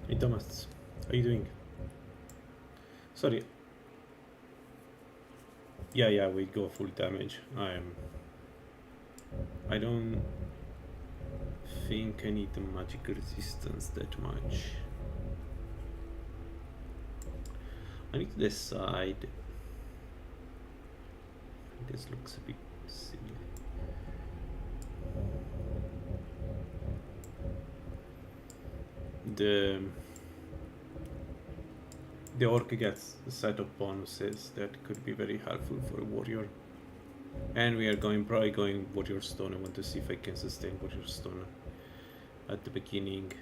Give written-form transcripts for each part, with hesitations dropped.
Hey Thomas, how are you doing? Sorry. Yeah, we go full damage. I don't think I need the magic resistance that much. I need to decide. This looks a bit silly. The orc gets a set of bonuses that could be very helpful for a warrior. And we are probably going warrior stone. I want to see if I can sustain warrior stone at the beginning.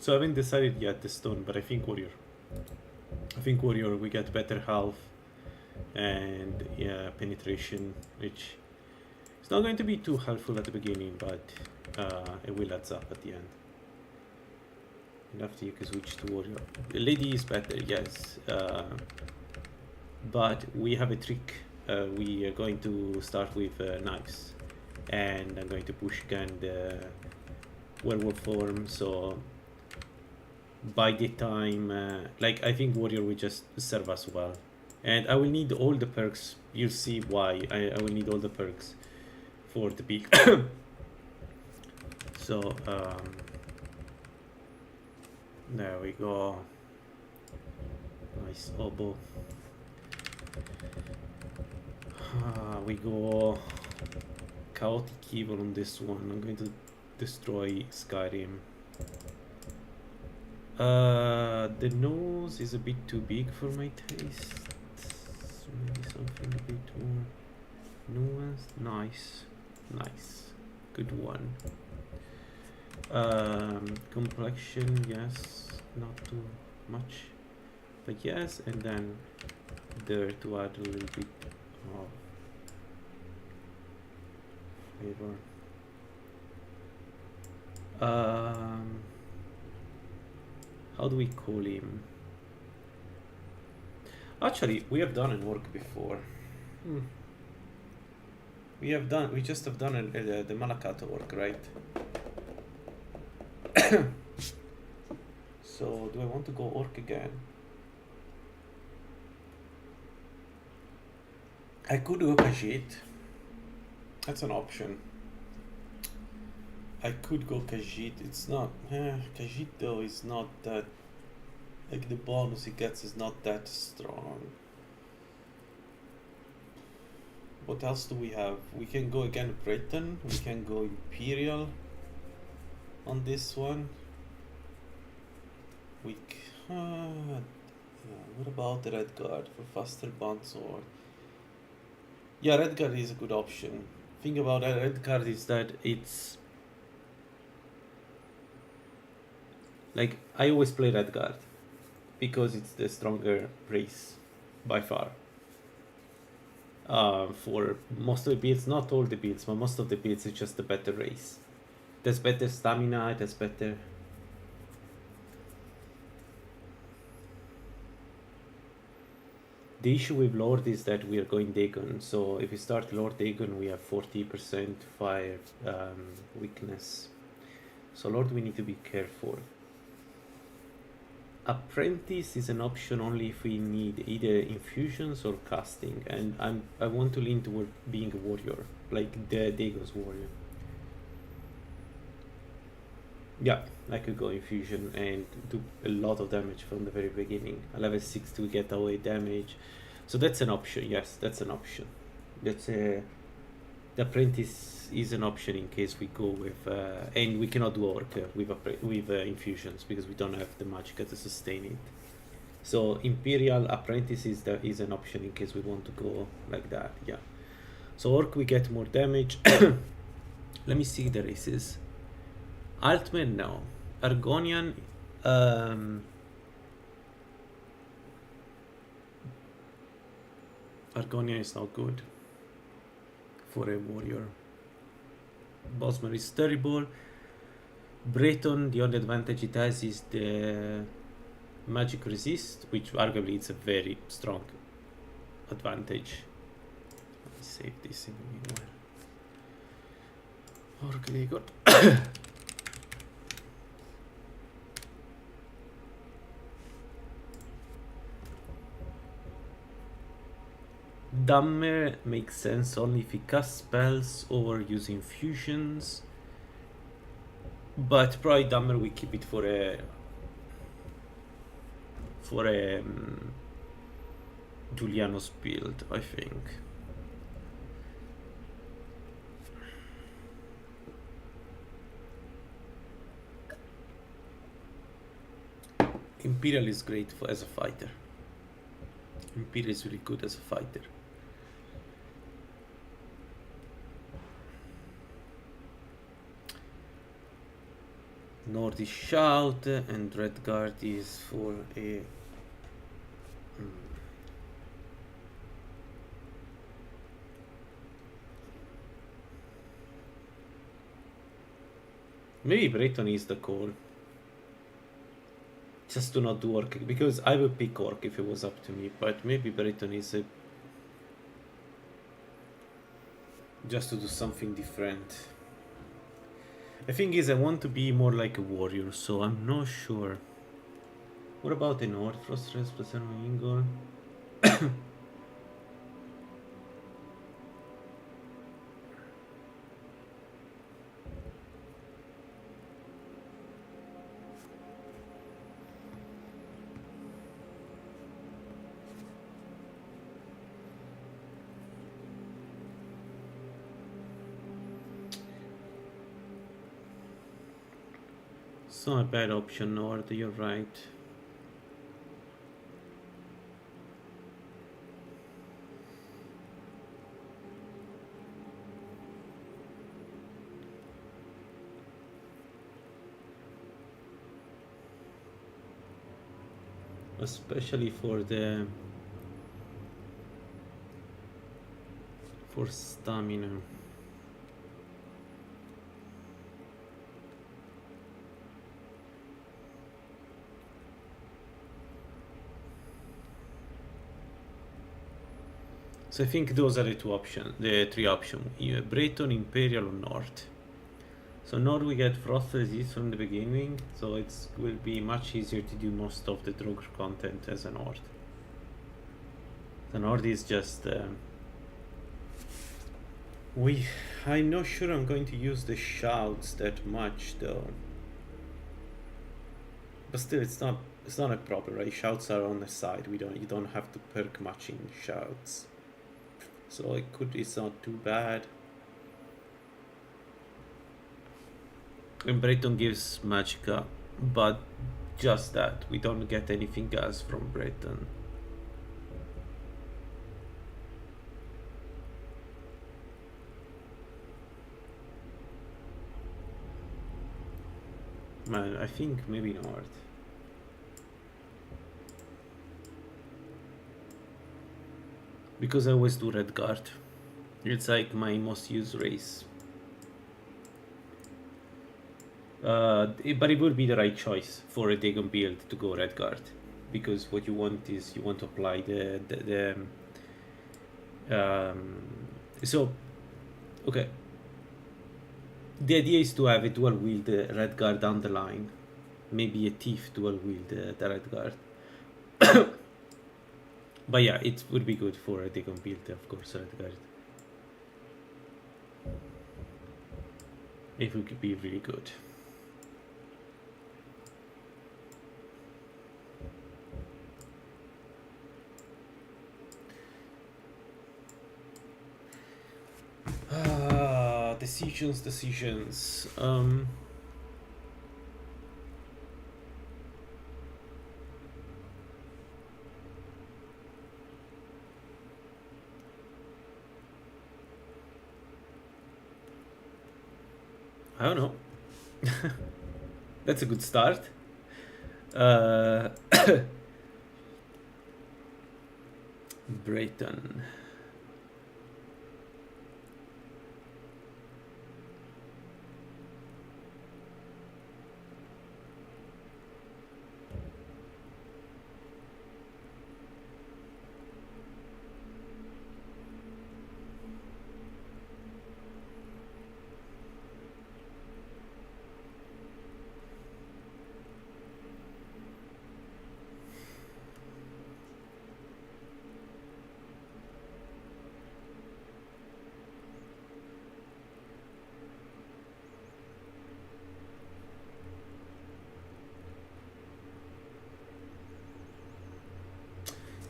So I haven't decided yet the stone, but I think warrior. We get better health and penetration, which is not going to be too helpful at the beginning, but it will add up at the end. And after you can switch to warrior. Lady is better, yes, but we have a trick. We are going to start with knives, and I'm going to push again the werewolf form, so by the time I think warrior will just serve us well, and I will need all the perks. You'll see why I will need all the perks for the peak. So there we go. Nice oboe. We go chaotic evil on this one. I'm going to destroy Skyrim. The nose is a bit too big for my taste. Maybe something a bit more nuanced. Nice, good one. Complexion, yes, not too much, but yes, and then there to add a little bit of flavor. How do we call him? Actually, we have done an orc before. We just have done the Malakat orc, right? So, do I want to go orc again? I could go Khajiit. That's an option. I could go Khajiit. It's not. Khajiit though is not that. Like the bonus he gets is not that strong. What else do we have? We can go again Britain. We can go Imperial on this one. What about the Red Guard for faster bond sword? Yeah, Red Guard is a good option. Thing about Red Guard is that it's like I always play Red Guard because it's the stronger race by far. For most of the builds, not all the builds, but most of the builds, it's just the better race. There's better stamina, there's better. The issue with Lord is that we are going Dagon, so if we start Lord Dagon, we have 40% fire weakness. So Lord, we need to be careful. Apprentice is an option only if we need either infusions or casting, and I want to lean toward being a warrior, like the Dagon's warrior. Yeah, I could go infusion and do a lot of damage from the very beginning. A level 6 to get away damage, so that's an option. Yes, that's an option. That's a the apprentice is an option in case we go with and we cannot do orc with infusions because we don't have the magic to sustain it. So imperial apprentice is an option in case we want to go like that. Yeah, so orc we get more damage. Let me see the races. Altman, no. Argonian, Argonian is not good for a warrior. Bosmer is terrible. Breton, the only advantage it has is the magic resist, which arguably it's a very strong advantage. Let's save this in the meanwhile. Dagon. Dummer makes sense only if he casts spells or using fusions. But probably Dummer we keep it for a Juliano's build, I think. Imperial is great as a fighter. Imperial is really good as a fighter. Nord is shout and Red Guard is for a maybe Breton is the call. Just to not do Orc, because I would pick Orc if it was up to me, but maybe Breton is a just to do something different. The thing is, I want to be more like a warrior, so I'm not sure. What about the North? Frost Stress plus Ingol? It's not a bad option, Nord, you're right. Especially for stamina. So I think those are the three options. Breton, Imperial, or North. So North we get Frost Resist from the beginning, so it will be much easier to do most of the Droger content as a North. The North is just... I'm not sure I'm going to use the shouts that much though. But still, it's not a problem, right? Shouts are on the side. You don't have to perk much in shouts. So it's not too bad. And Breton gives Magicka, but just that. We don't get anything else from Breton. Man, I think maybe North. Because I always do Red Guard. It's like my most used race. But it would be the right choice for a Dagon build to go Red Guard. Because what you want is you want to apply so, okay. The idea is to have a dual wield Red Guard down the line. Maybe a Thief dual wield the Red Guard. But yeah, it would be good for a Dagon build, of course, Red Guard. It would be really good. Decisions. I don't know. That's a good start. Breton.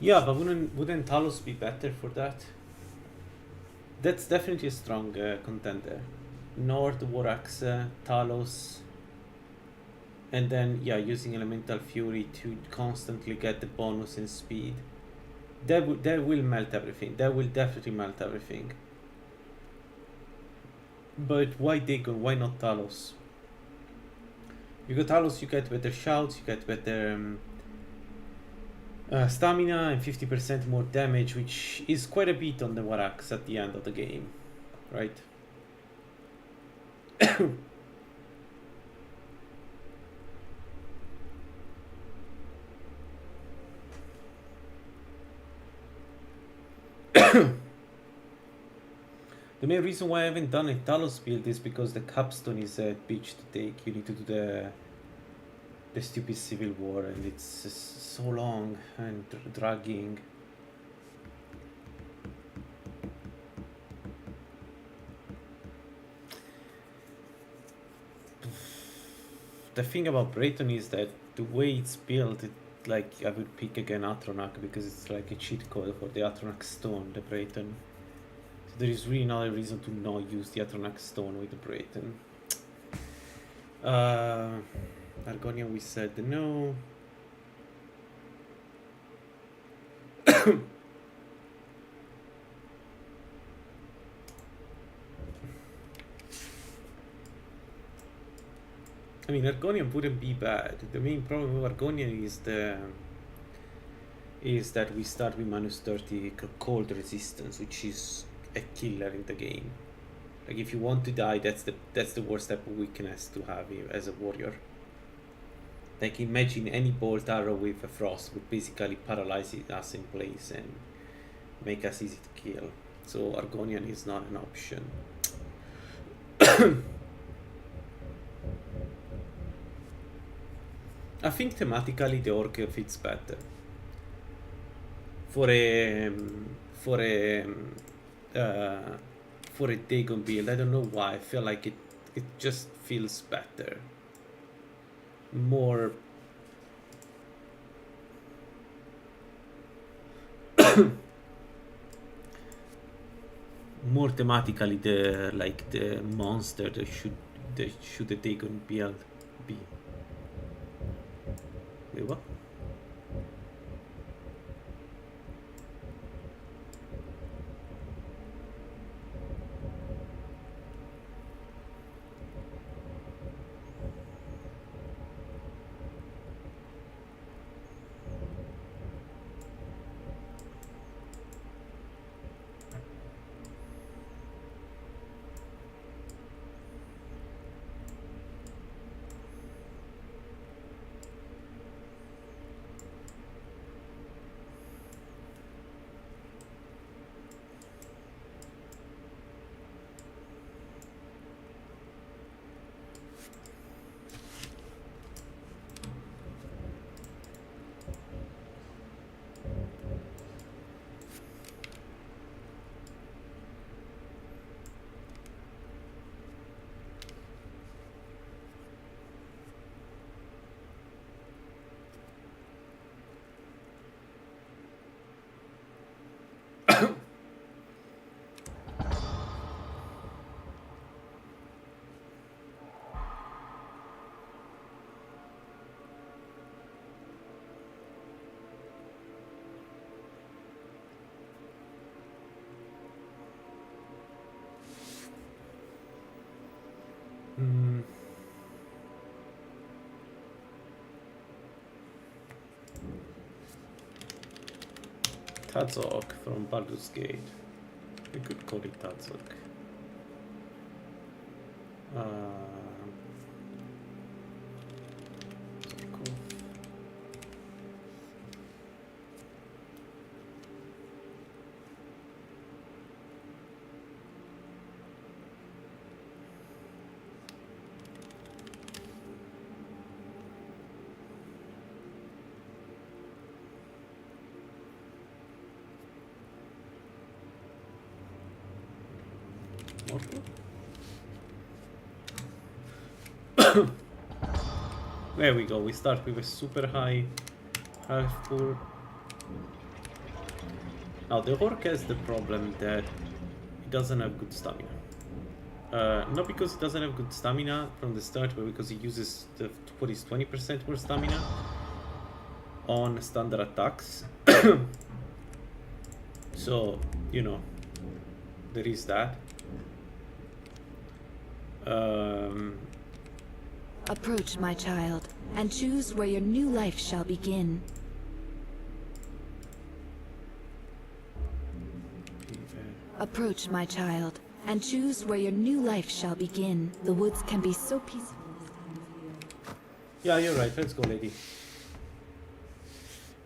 Yeah, but wouldn't Talos be better for that? That's definitely a strong contender. Nord, Vorax, Talos, and then yeah, using Elemental Fury to constantly get the bonus in speed. That will melt everything. That will definitely melt everything. But why Dagon? Why not Talos? You got Talos, you get better shouts, you get better stamina and 50% more damage, which is quite a bit on the Warax at the end of the game, right? The main reason why I haven't done a Talos build is because the capstone is a bitch to take. You need to do the stupid civil war, and it's so long and dragging. The thing about Brayton is that the way it's built, like I would pick again Atronach because it's like a cheat code for the Atronach stone, the Brayton. So there is really not a reason to not use the Atronach stone with the Brayton. Argonia, we said no. I mean, Argonian wouldn't be bad. The main problem with Argonian is that we start with -30 cold resistance, which is a killer in the game. Like if you want to die, that's the worst type of weakness to have as a warrior. Like imagine any bolt arrow with a frost would basically paralyze us in place and make us easy to kill. So Argonian is not an option. I think thematically the orc fits better for a Dagon build. I don't know why. I feel like it just feels better, more more thematically the monster that should the Dagon build be. Wait, what? Tadzok from Baldur's Gate. We could call it Tadzok. Cool. There we go, we start with a super high health pool. Now the orc has the problem that it doesn't have good stamina. Not because it doesn't have good stamina from the start, but because it uses what is 20% more stamina on standard attacks. So, you know, there is that. Approach, my child, and choose where your new life shall begin. Approach, my child, and choose where your new life shall begin. The woods can be so peaceful. Yeah, you're right. Let's go, lady.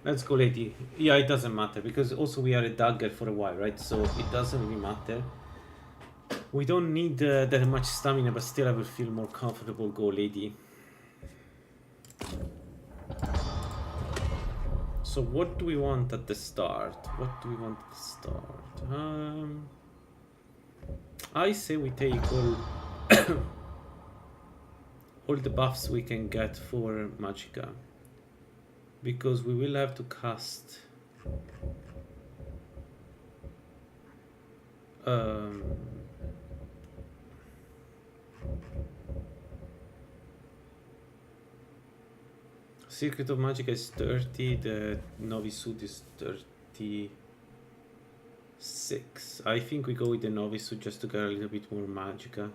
Let's go, lady. Yeah, it doesn't matter because also we are a dagger for a while, right? So it doesn't really matter. We don't need that much stamina, but still I will feel more comfortable. Go, lady. So what do we want at the start? What do we want at the start? I say we take all the buffs we can get for Magicka, because we will have to cast Secret of Magicka is 30, the Novice Suit is 36. I think we go with the Novice Suit just to get a little bit more Magicka,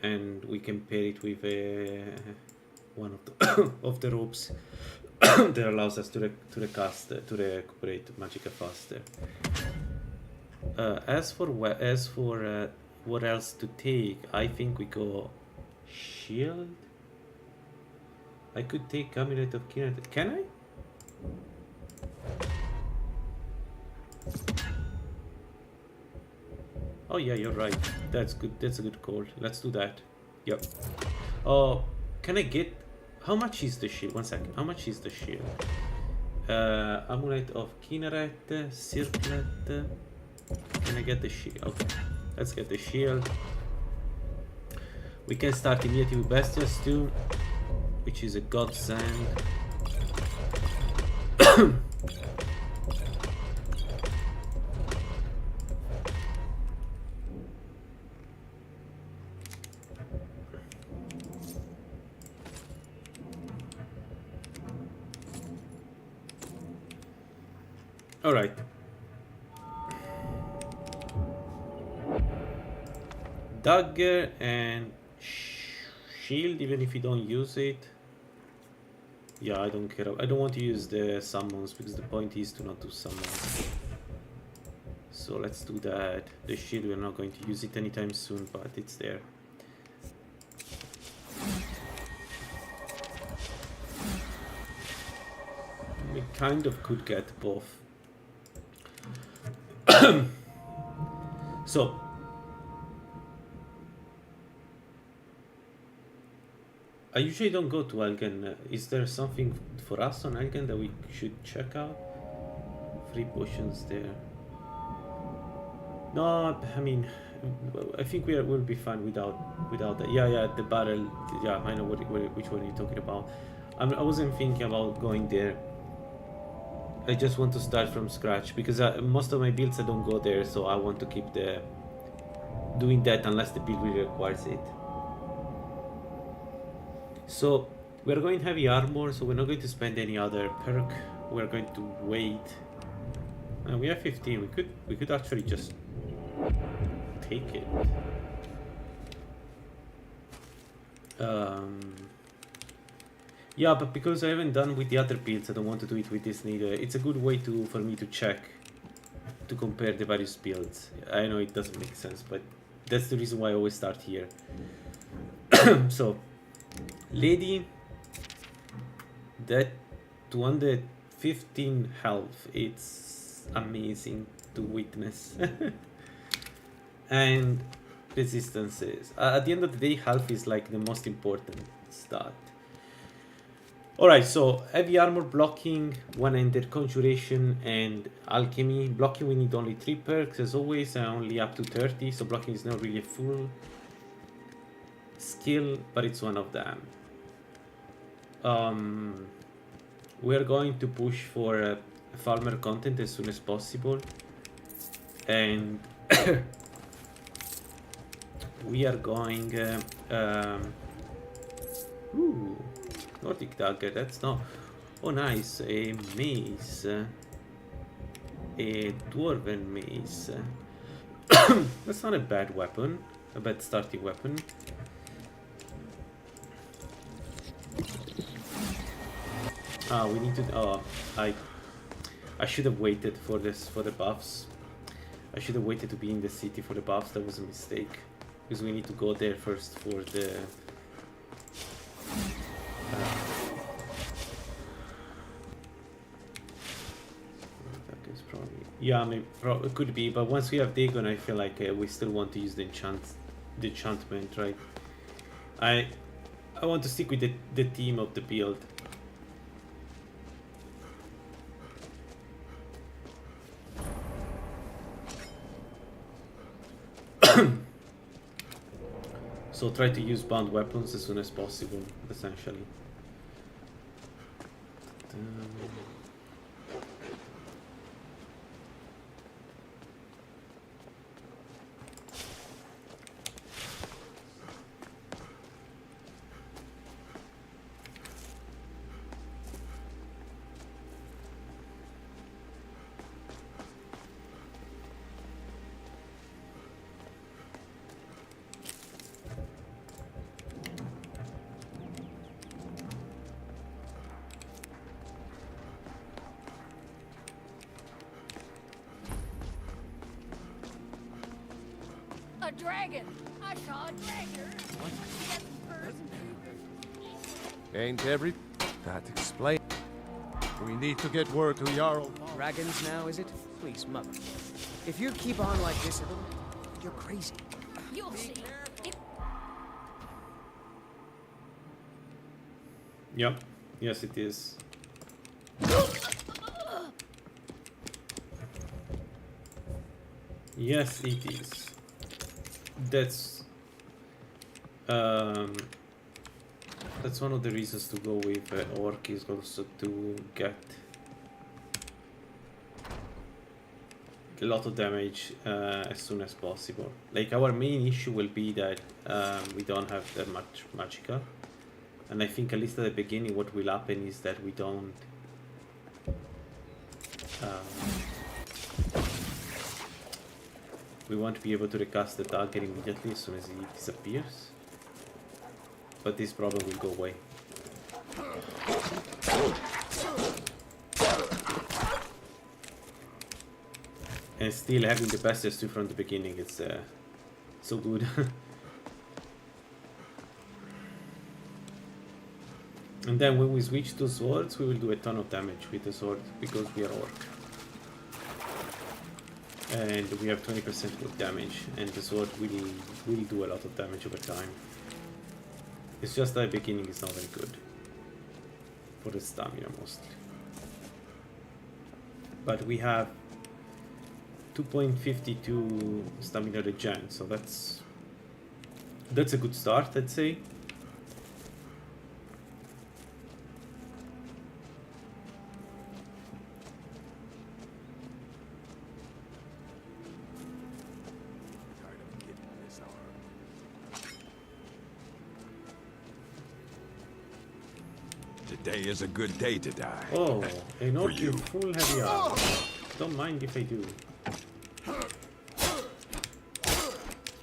and we can pair it with one of the of the ropes that allows us to recuperate Magicka faster. As for what else to take, I think we go shield. I could take Amulet of Kinet. Can I? Oh yeah, you're right. That's good. That's a good call. Let's do that. Yep. Oh, can I get? How much is the shield? 1 second. How much is the shield? Amulet of Kinneret, Circlet. Can I get the shield? Okay. Let's get the shield. We can start immediately with Bestias too, which is a godsend. All right. Dagger and shield, even if you don't use it. Yeah, I don't care. I don't want to use the summons because the point is to not do summons. So let's do that. The shield, we're not going to use it anytime soon, but it's there. We kind of could get both. So I usually don't go to Elgen. Is there something for us on Elgen that we should check out? Free potions there. No, I mean, I think we'll be fine without that. Yeah, the barrel. Yeah, I know which one you're talking about. I wasn't thinking about going there. I just want to start from scratch because most of my builds I don't go there, so I want to keep doing that unless the build really requires it. So we're going heavy armor, so we're not going to spend any other perk. We're going to wait. We have 15. We could actually just take it. Yeah, but because I haven't done with the other builds, I don't want to do it with this neither. It's a good way for me to check, to compare the various builds. I know it doesn't make sense, but that's the reason why I always start here. So, lady, that 215 health, it's amazing to witness. And resistances. At the end of the day, health is like the most important stat. Alright, so heavy armor, blocking, one-handed conjuration, and alchemy. Blocking, we need only 3 perks as always, and only up to 30, so blocking is not really a full skill, but it's one of them. We're going to push for farmer content as soon as possible, and we are going ooh, Nordic dagger, that's not, oh nice, a mace, a dwarven mace. That's not a bad weapon, a bad starting weapon. We need to, I should have waited for this, for the buffs. I should have waited to be in the city for the buffs. That was a mistake, because we need to go there first for the that is probably, yeah, maybe it could be, but once we have Dagon, I feel like we still want to use the enchantment, right? I want to stick with the theme of the build. So try to use bound weapons as soon as possible, essentially. A dragon! I saw a dragon! What? Ain't every... That explain. We need to get word to Jarl. Dragons now, is it? Please, mother. If you keep on like this, you're crazy. You'll see. Yep. Yes, it is. Yes, it is. That's one of the reasons to go with orc, is also to get a lot of damage as soon as possible. Like, our main issue will be that we don't have that much magicka, and I think at least at the beginning what will happen is that we don't we won't be able to recast the dagger immediately as soon as he disappears. But this problem will go away. And still having the best 2 from the beginning, it's so good. And then when we switch to swords, we will do a ton of damage with the sword, because we are orc. And we have 20% more damage, and the sword will do a lot of damage over time. It's just that the beginning is not very good for the stamina mostly. But we have 2.52 stamina regen, so that's a good start, I'd say. Today is a good day to die. Oh, an orc in full heavy armor. Don't mind if I do.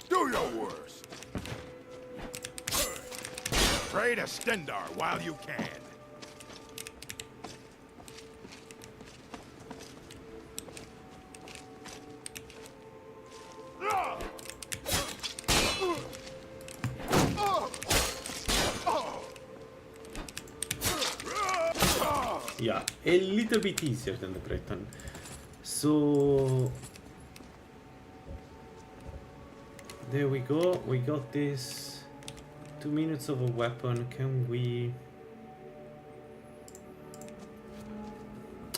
Do your worst. Pray to Stendar while you can. Yeah, a little bit easier than the Breton. So there we go. We got this 2 minutes of a weapon. Can we?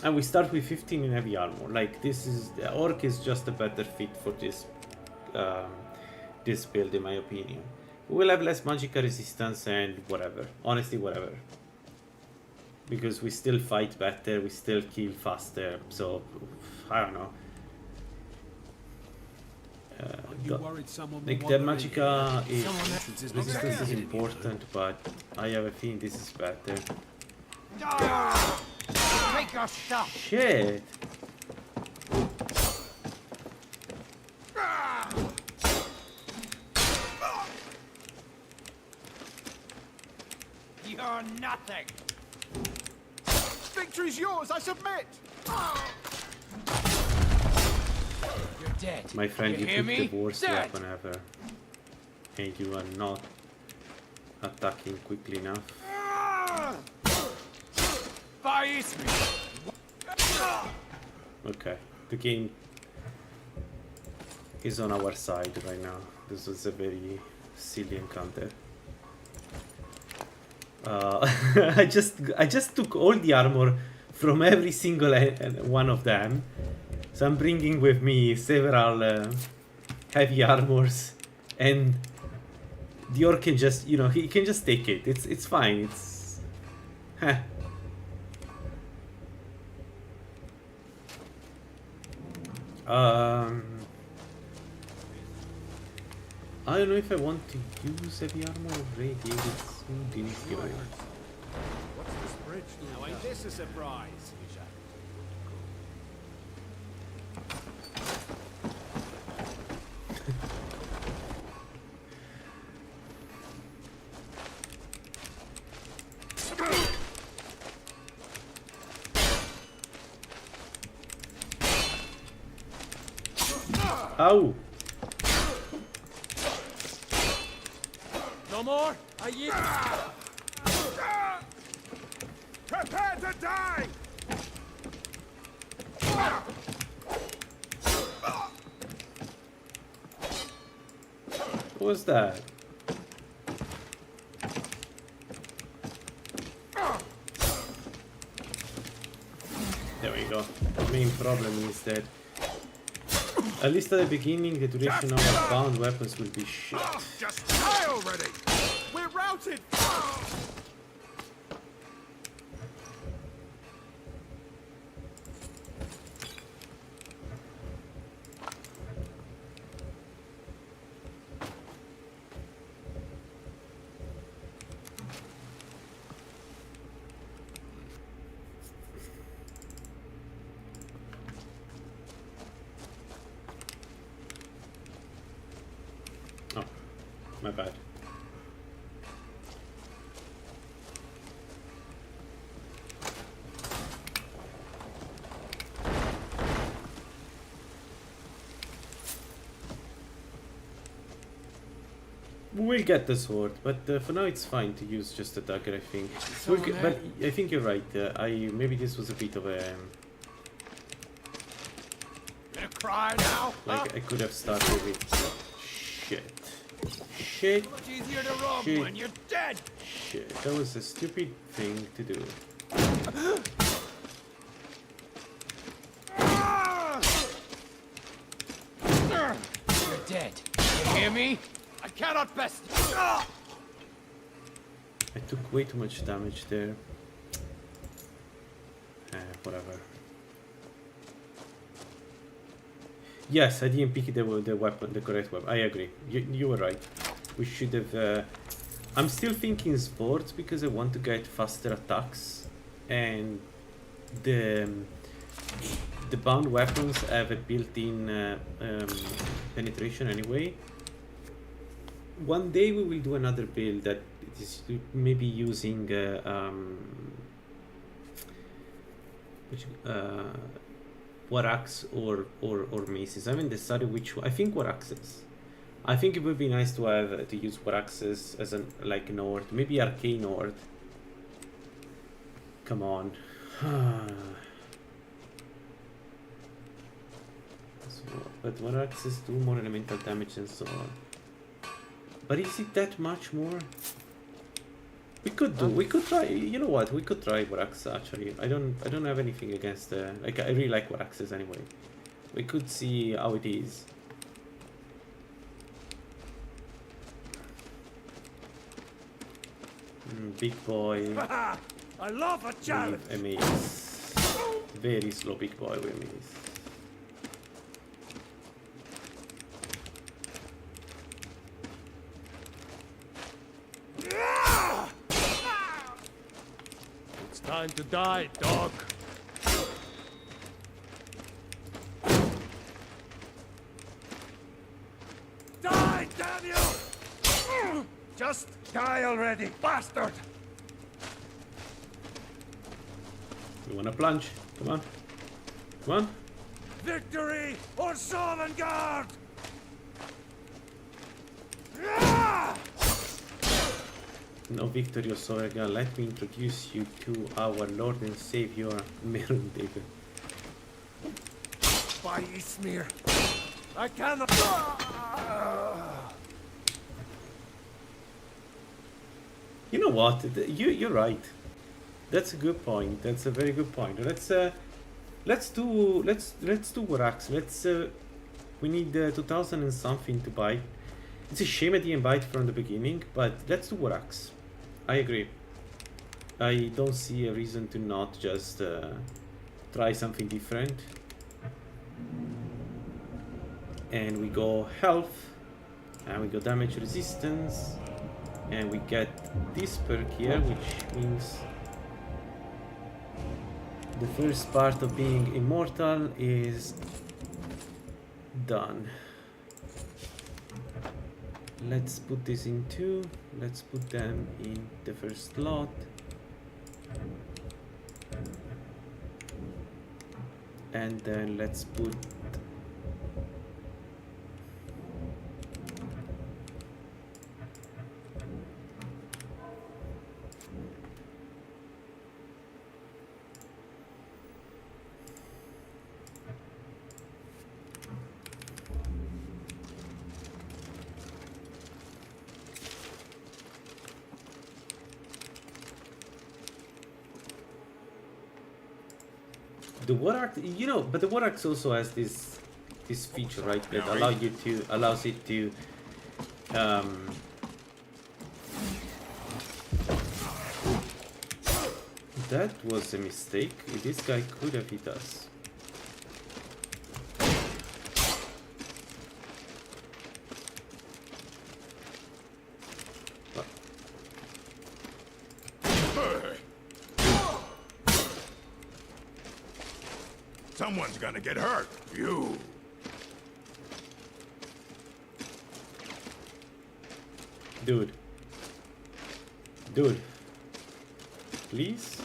And we start with 15 in heavy armor. Like, this is, the orc is just a better fit for this this build, in my opinion. We will have less magical resistance and whatever. Honestly, whatever. because we still fight better, we still kill faster. So I don't know. Like the Magica is resistance is important, but I have a feeling this is better. Take your stuff. Shit! You're nothing. Victory's yours, I submit! You're dead. My friend, you hear took me? the worst Dead. weapon ever. And you are not attacking quickly enough. Face me. Okay, the game is on our side right now. This was a very silly encounter. I just took all the armor from every single one of them. So I'm bringing with me several heavy armors, and the orc can just, you know, he can just take it. It's fine. It's heh. I don't know if I want to use heavy armor already. It's didn't give it. What's this bridge doing? Now ain't this a surprise? Ow! No more? Prepare to die! What was that? There we go. The main problem is that at least at the beginning the duration of our bound weapons will be shit. Just die already! We're routed! Oh, my bad. We'll get the sword, but for now it's fine to use just a dagger, I think. But I think you're right. Maybe this was a bit of a Gonna cry now? like I could have started with shit. Much easier to run Shit. when you're dead. Shit. That was a stupid thing to do. You're dead. You hear me? I cannot best. I took way too much damage there. Whatever. Yes, I didn't pick the weapon, the correct weapon. I agree. You were right. We should have. I'm still thinking sports because I want to get faster attacks, and the bound weapons have a built-in penetration anyway. One day we will do another build that is maybe using war axe or maces. I haven't decided which one. I think war axes. I think it would be nice to have to use war axes as an like Nord, maybe arcane Nord. Come on. But war axes do more elemental damage and so on. But is it that much more? We could try. You know what? We could try Warax actually. I don't have anything against. Like I really like Waraxes anyway. We could see how it is. Big boy. I love a challenge. With a mace. Very slow big boy with mace. It's time to die, dog. Die, damn you! Just die already, bastard! You wanna plunge? Come on. Come on. Victory or Sovngarde! No victory or Sorga, let me introduce you to our Lord and Savior, Merun Dagon. By Ismir! I cannot... You know what? You're right. That's a good point. That's a very good point. Let's do Warax. We need 2000 and something to buy. It's a shame I didn't buy it from the beginning, but let's do Warax. I agree. I don't see a reason to not just try something different. And we go health, and we go damage resistance, and we get this perk here, which means the first part of being immortal is done. Let's put this in 2. Let's put them in the first slot. And then let's put the Warax, you know, but the Warax also has this feature, right, that allows it to that was a mistake. This guy could have hit us. Someone's gonna get hurt. You. Dude. Please?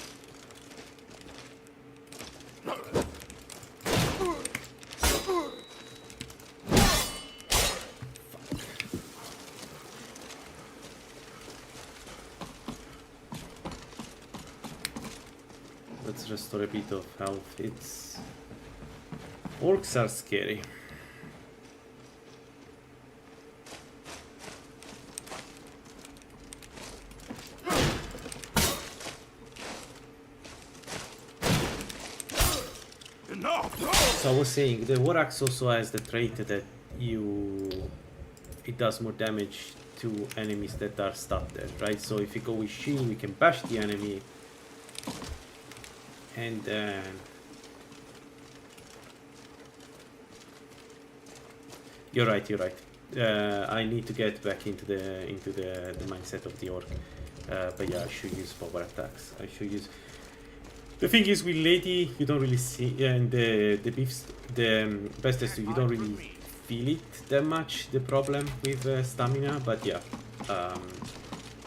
Let's restore a bit of health. Orcs are scary. So I was saying, the Warax also has the trait that it does more damage to enemies that are stuck there, right? So if you go with shield, we can bash the enemy, and then you're right. I need to get back into the mindset of the orc. But yeah, I should use power attacks. I should use. The thing is, with Lady, you don't really see, and the beefs, the bestest, you don't really feel it that much. The problem with stamina, but yeah,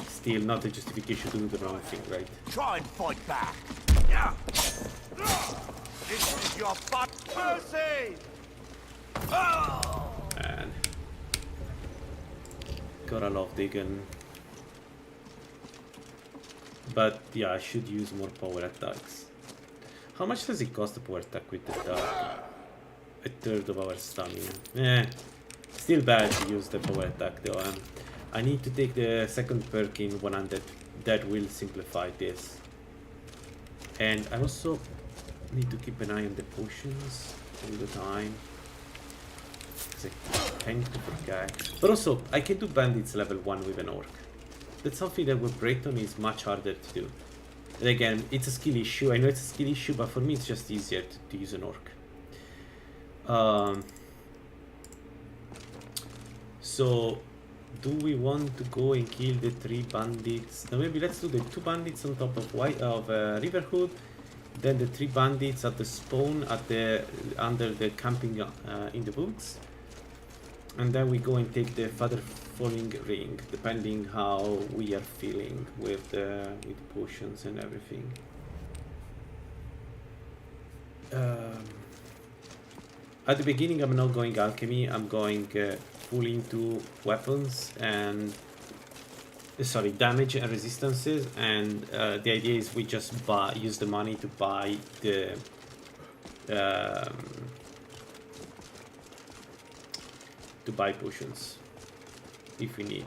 still not a justification to do the wrong thing, right? Try and fight back. Yeah. This is your butt. Mercy. Oh. And gotta love Dagon. But yeah, I should use more power attacks. How much does it cost to power attack with the dark? A third of our stamina. Still bad to use the power attack though. I need to take the second perk in 100. That will simplify this. And I also need to keep an eye on the potions all the time. Because I tend to forget. But also, I can do bandits level 1 with an orc. That's something that with Breton is much harder to do. And again, it's a skill issue. I know it's a skill issue, but for me it's just easier to use an orc. So, do we want to go and kill the 3 bandits? No, maybe let's do the 2 bandits on top of Riverhood, then the 3 bandits at the spawn at the under the camping in the woods, and then we go and take the Father Falling Ring, depending how we are feeling with potions and everything. At the beginning, I'm not going alchemy. I'm going full into weapons and damage and resistances. And the idea is we just use the money to buy the potions if we need.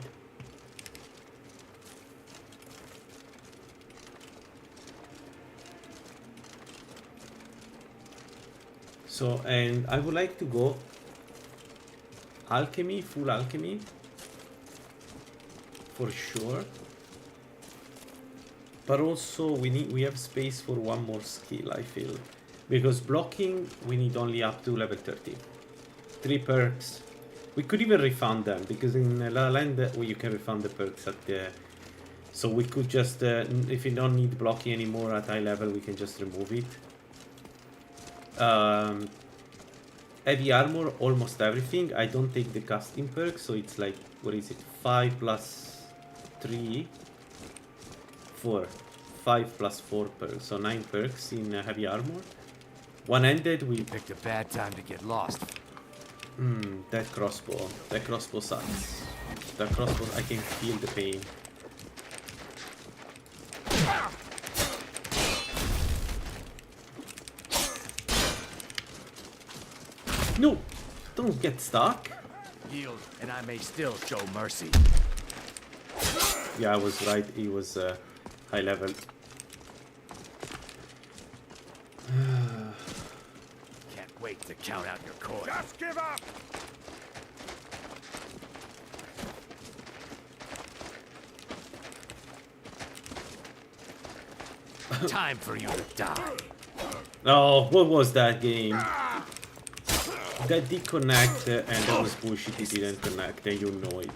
So, and I would like to go alchemy, full alchemy, for sure. But also we have space for one more skill, I feel. Because blocking, we need only up to level 30. 3 perks. We could even refund them, because in Lalaland, you can refund the perks at the... So we could just, if you don't need blocking anymore at high level, we can just remove it. Heavy armor, almost everything. I don't take the casting perk, so it's like, what is it? 5 plus 3, 4. 5 plus 4 perks, so 9 perks in heavy armor. One-handed, we Picked a bad time to get lost. that crossbow sucks. That crossbow, I can feel the pain. No! Don't get stuck! Yield, and I may still show mercy. Yeah, I was right, he was high level. Can't wait to count out your coin. Just give up! Time for you to die. Oh, what was that game? That did connect, and that was bullshit, it didn't connect, and you know it.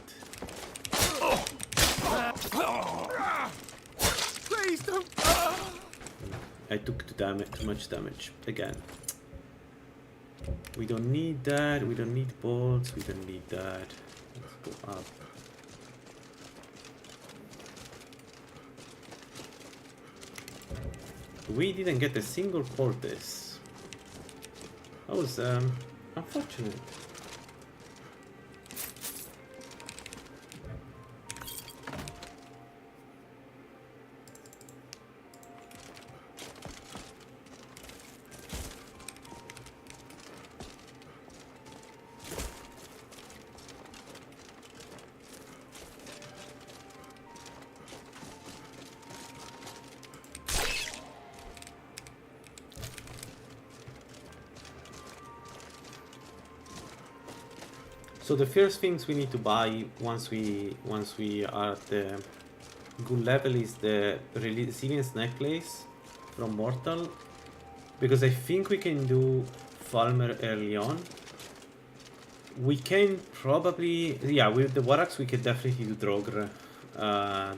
Please don't. I took too much damage, again. We don't need that, we don't need bolts, we don't need that. Let's go up. We didn't get a single portis. That was unfortunate. So the first things we need to buy once we are at the good level is the resilience necklace from Mortal, because I think we can do Falmer early on. We can probably, yeah, with the Waraks we could definitely do Drogr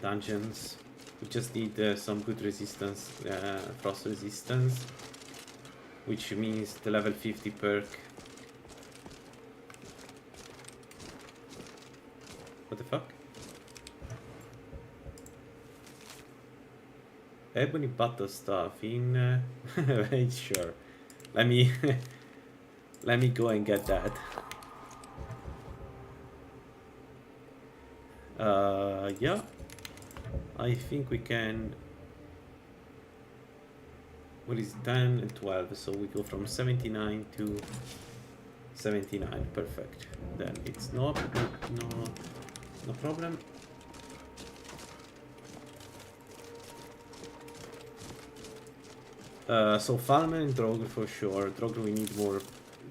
dungeons. We just need some good resistance, frost resistance, which means the level 50 perk. What the fuck? Ebony butter stuff in wait, sure. Let me let me go and get that. Yeah. I think we can. What is 10 and 12? So we go from 79 to 79. Perfect. Then it's no problem. So Falmer and Drogr for sure. Drogr we need more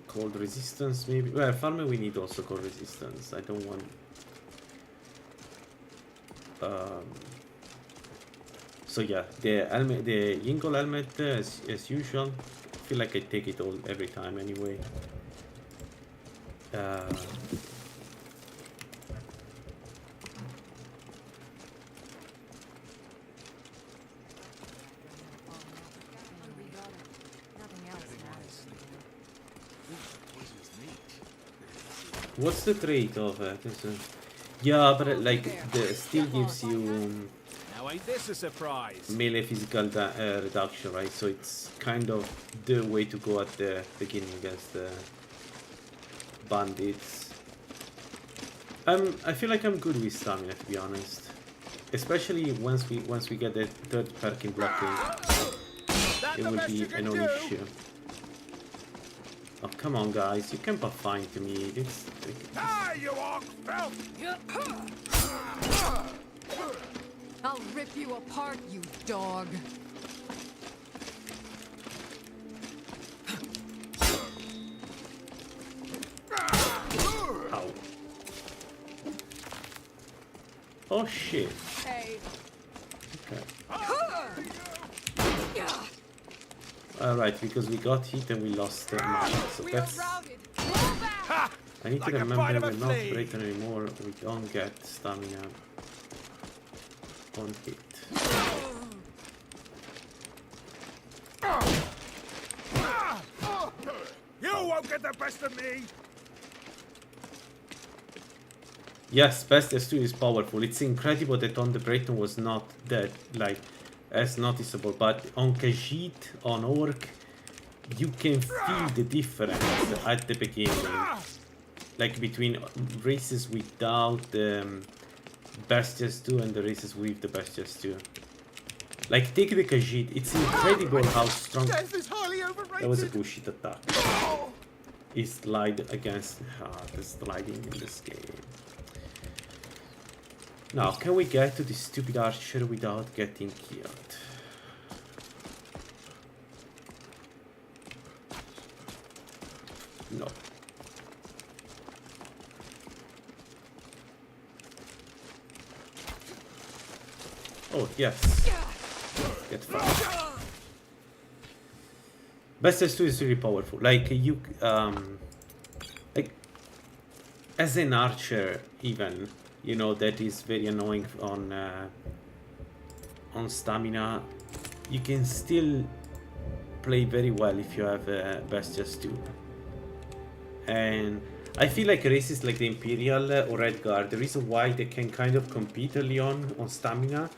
cold resistance maybe. Well, Falmer we need also cold resistance. I don't want... So yeah, the helmet, the Yingol helmet, as usual. I feel like I take it all every time anyway. What's the trait of it? Yeah, but like the still gives you Now ain't this a surprise? melee physical reduction, right? So it's kind of the way to go at the beginning against the bandits. I feel like I'm good with stamina, to be honest. Especially once we get the third perk in blocking, it will be a non-issue. Oh, come on, guys. You can fine to me. It's Ah, you ox filth! I'll rip you apart, you dog. Ow. Oh, shit. Hey. Okay. Alright, because we got hit and we lost mana, so We that's... are routed. Pull back. Ha! I need Like to a remember bite of we're a not flea. breaking anymore, we don't get stamina on hit. You won't get the best of me! Yes, best S2 is powerful. It's incredible that on the Breton was not that, like, as noticeable, but on Khajiit, on Orc, you can feel the difference at the beginning. Like between races without Bestias 2 and the races with the Bestias 2. Like, take the Khajiit, it's incredible how strong... Death is highly overrated! That was a bullshit attack. He slide against... the sliding in this game. Now, can we get to this stupid archer without getting killed? No. Oh, yes. Get fucked. Best S2 is really powerful. Like, you... like, as an archer, even... You know, that is very annoying on stamina. You can still play very well if you have Bestias 2. And I feel like races like the Imperial or Red Guard, the reason why they can kind of compete early on stamina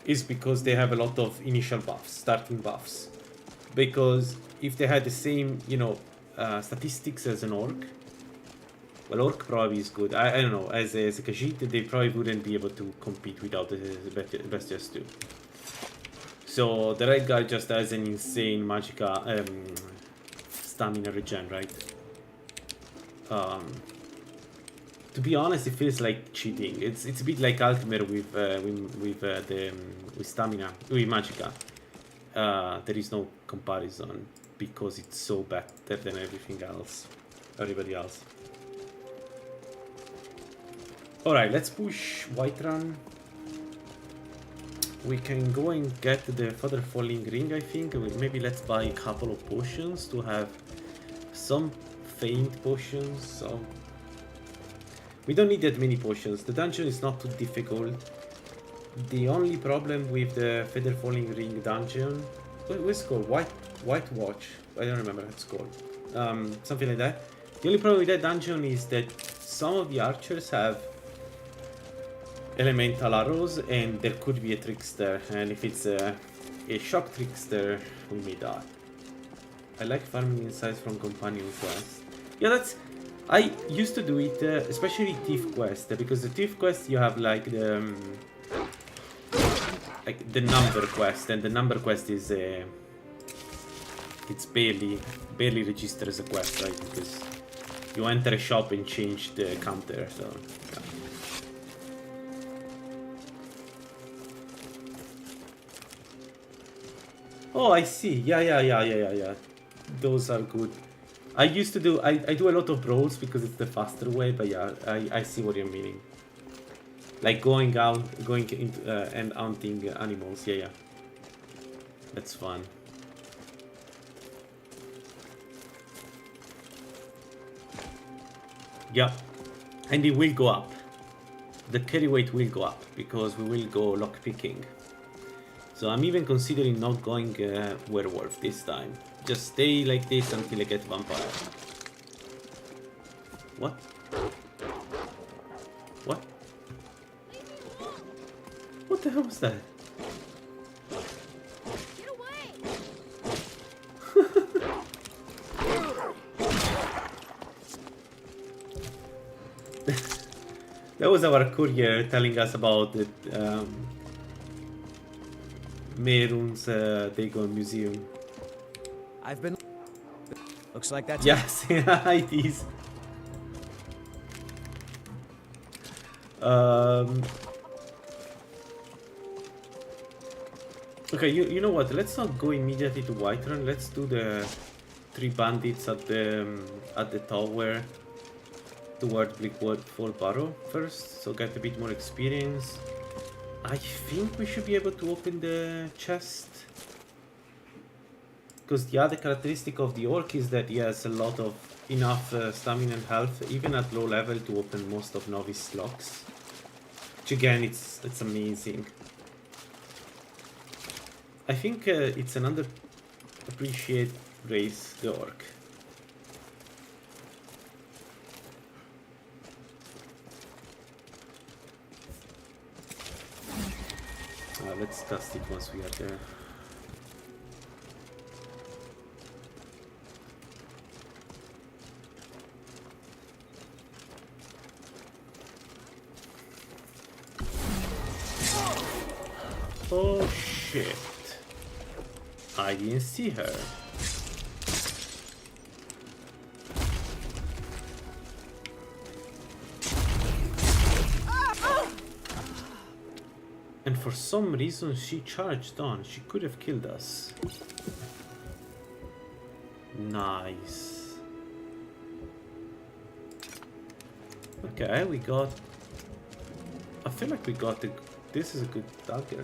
is because they have a lot of initial buffs, starting buffs. Because if they had the same, you know, statistics as an Orc, well, Orc probably is good. I don't know. As a Khajiit, they probably wouldn't be able to compete without the Bestias 2. So the Red Guy just has an insane magica stamina regen, right? To be honest, it feels like cheating. It's a bit like Alchemir with stamina, with magica. There is no comparison because it's so better than everything else, everybody else. Alright, let's push Whiterun. We can go and get the Further Falling Ring, I think. Maybe let's buy a couple of potions to have some faint potions. So we don't need that many potions. The dungeon is not too difficult. The only problem with the Feather Falling Ring dungeon... What's it called? White Watch? I don't remember what it's called. Something like that. The only problem with that dungeon is that some of the archers have elemental arrows, and there could be a trickster, and if it's a shock trickster, we may die. I like farming insights from companion quest. Yeah, that's... I used to do it, especially Thief quest, because the Thief quest you have like the number quest, and the number quest is it's barely registered as a quest, right? Because you enter a shop and change the counter, so yeah. Oh, I see. Yeah. Those are good. I used to do... I do a lot of brawls because it's the faster way, but yeah, I see what you're meaning. Like going into and hunting animals. Yeah. That's fun. Yeah, and it will go up. The carry weight will go up because we will go lock picking. So I'm even considering not going werewolf this time. Just stay like this until I get vampire. What? What? What the hell was that? Get away! That was our courier telling us about it. Merun's Dagon Museum. I've been... Looks like that's... Yes, it is. Okay, you know what? Let's not go immediately to Whiterun. Let's do the 3 bandits at the tower toward Blickfall Barrow first, so get a bit more experience. I think we should be able to open the chest. Because the other characteristic of the orc is that he has a lot of enough stamina and health, even at low level, to open most of novice locks. Which again, it's amazing. I think it's an underappreciated race, the orc. Let's test it once we are there. Oh shit. I didn't see her. And for some reason she charged on. She could have killed us. Nice. Okay, we got... I feel like we got the... This is a good dagger.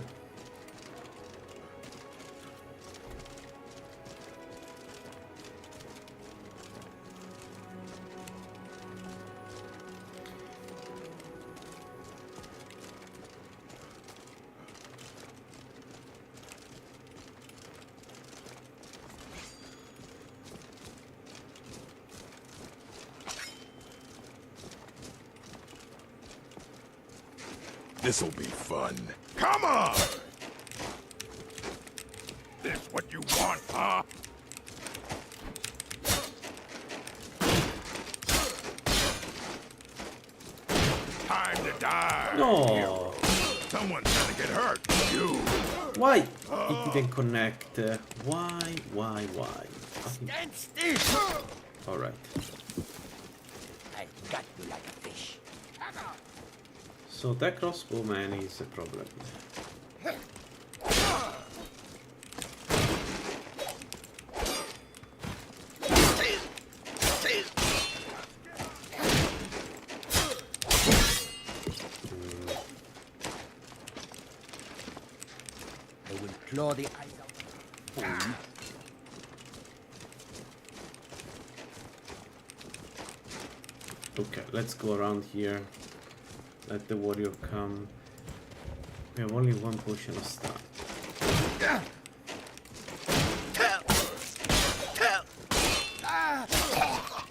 This'll be fun. Come on! This what you want, huh? Time to die. No! Someone's gonna get hurt. You. Why? It didn't connect. Why? Stand still! Alright. I got you like a fish. So that crossbowman is a problem. I will claw the eyes out. Okay, let's go around here. Let the warrior come. We have only one potion of stun.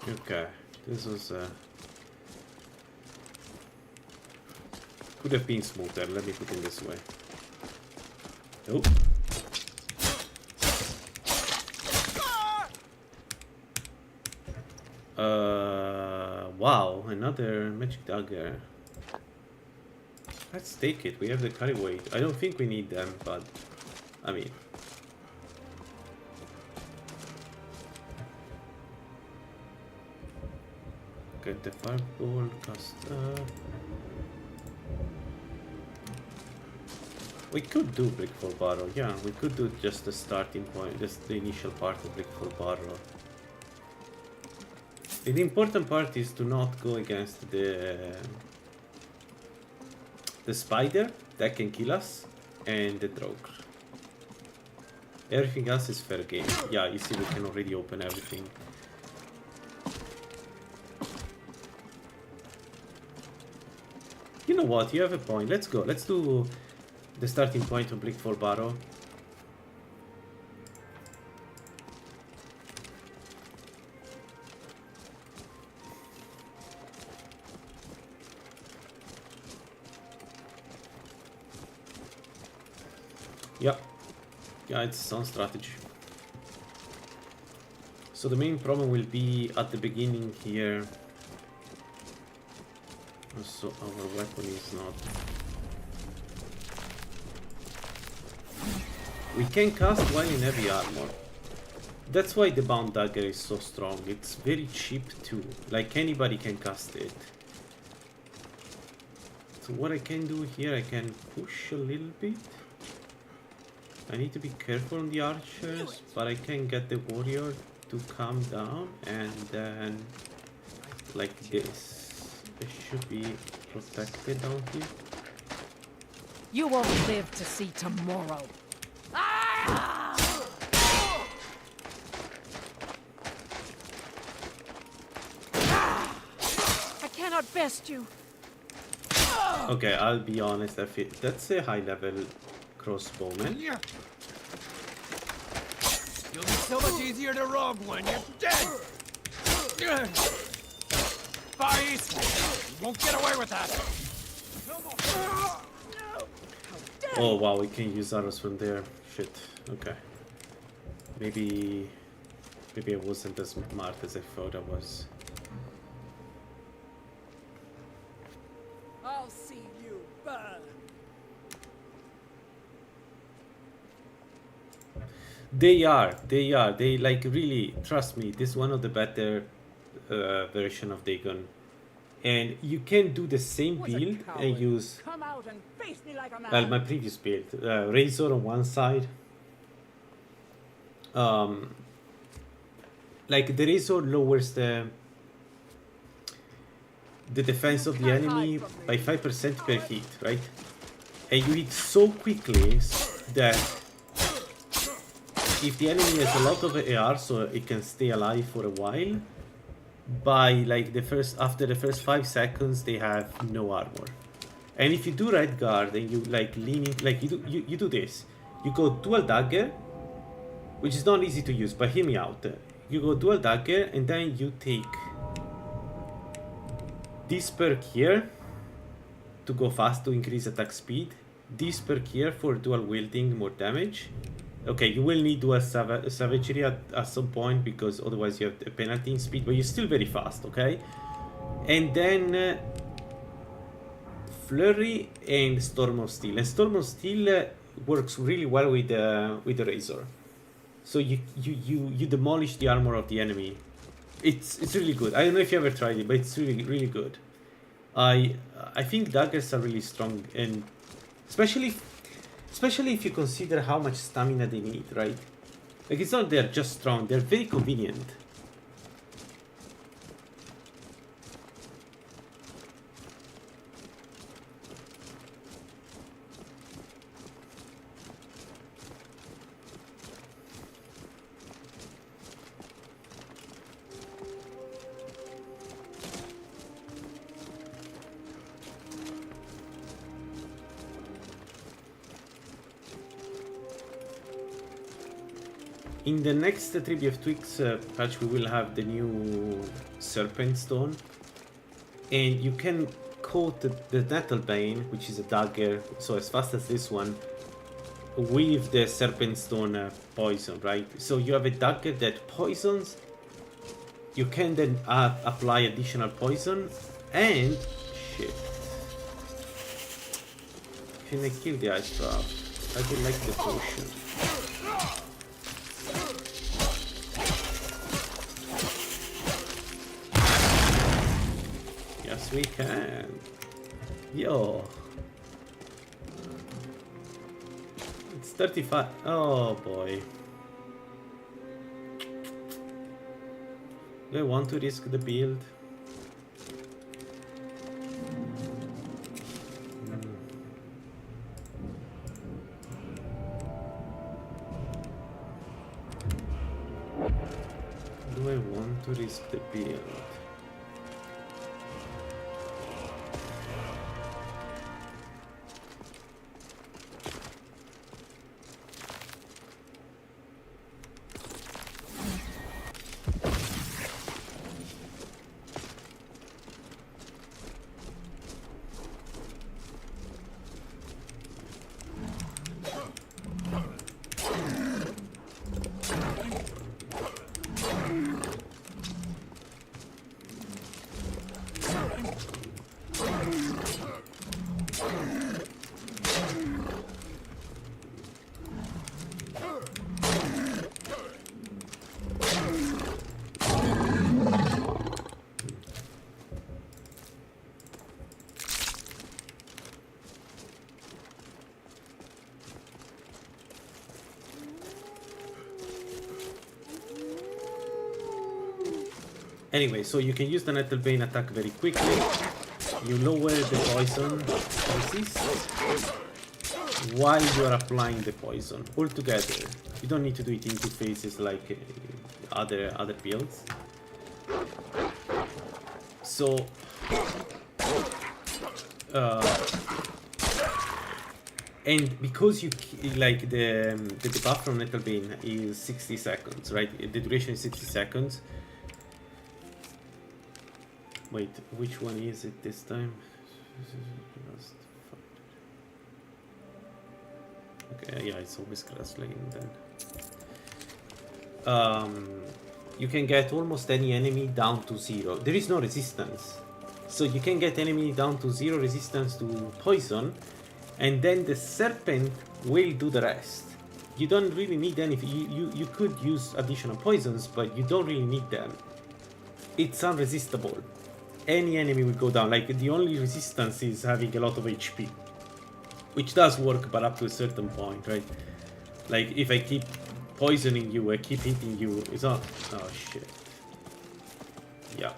Okay, this was could have been smoother, let me put it this way. Oh. Wow, another magic dagger. Let's take it, we have the carry weight. I don't think we need them, but I mean. Get the fireball, cast up. We could do Blickfall Barrow, yeah, we could do just the starting point, just the initial part of Blickfall Barrow. The important part is to not go against the spider that can kill us and the Droger. Everything else is fair game. Yeah, you see we can already open everything. You know what, you have a point. Let's go. Let's do the starting point of Bleak for Barrow. Yep. Yeah, it's some strategy. So the main problem will be at the beginning here. So our weapon is not... We can cast while in heavy armor. That's why the bound dagger is so strong. It's very cheap too. Like anybody can cast it. So what I can do here, I can push a little bit. I need to be careful on the archers, but I can get the warrior to come down and then like this. It should be protected down here. You won't live to see tomorrow. I cannot best you. Okay, I'll be honest, that's a high level crossbowman. You'll be so much easier to rob when you're dead! Far east! You won't get away with that! Oh wow, we can use arrows from there. Shit. Okay. Maybe I wasn't as smart as I thought I was. I'll see you burn. They like really, trust me, this is one of the better version of Dagon. And you can do the same build and use Come out and face me like a man. well, my previous build, Razor on one side. Like the Razor lowers the defense of the enemy by 5% per hit, right? And you hit so quickly that if the enemy has a lot of AR, so it can stay alive for a while, by like after the first 5 seconds they have no armor. And if you do right guard and you like lean in, like you do this, you go dual dagger, which is not easy to use, but hear me out. You go dual dagger and then you take this perk here to go fast to increase attack speed, this perk here for dual wielding more damage. Okay, you will need dual savagery at some point because otherwise you have a penalty in speed, but you're still very fast, okay? And then Flurry and Storm of Steel. And Storm of Steel works really well with the Razor. So you demolish the armor of the enemy. It's really good. I don't know if you ever tried it, but it's really good. I think daggers are really strong, and especially if you consider how much stamina they need, right? Like it's not they're just strong; they're very convenient. In the next Tribute of Twigs patch, we will have the new Serpent Stone, and you can coat the Nettlebane, which is a dagger, so as fast as this one, with the Serpent Stone poison, right? So you have a dagger that poisons, you can then apply additional poison, and shit. Can I kill the Ice Draft? I would like the potion. Yes, we can. Yo. It's 35. Oh boy. Do I want to risk the build? to risk the build. Anyway, so you can use the Nettle Bane attack very quickly. You lower the poison resist while you are applying the poison all together. You don't need to do it in two phases like other builds. So and because you like the debuff from Nettle Bane is 60 seconds, right? The duration is 60 seconds. Wait, which one is it this time? Okay, yeah, it's always cross-legging then. You can get almost any enemy down to 0. There is no resistance. So you can get enemy down to 0 resistance to poison, and then the serpent will do the rest. You don't really need anything. You could use additional poisons, but you don't really need them. It's unresistible. Any enemy will go down. Like, the only resistance is having a lot of HP, which does work, but up to a certain point, right? Like, if I keep poisoning you, I keep hitting you, it's not... Oh, shit. Yeah.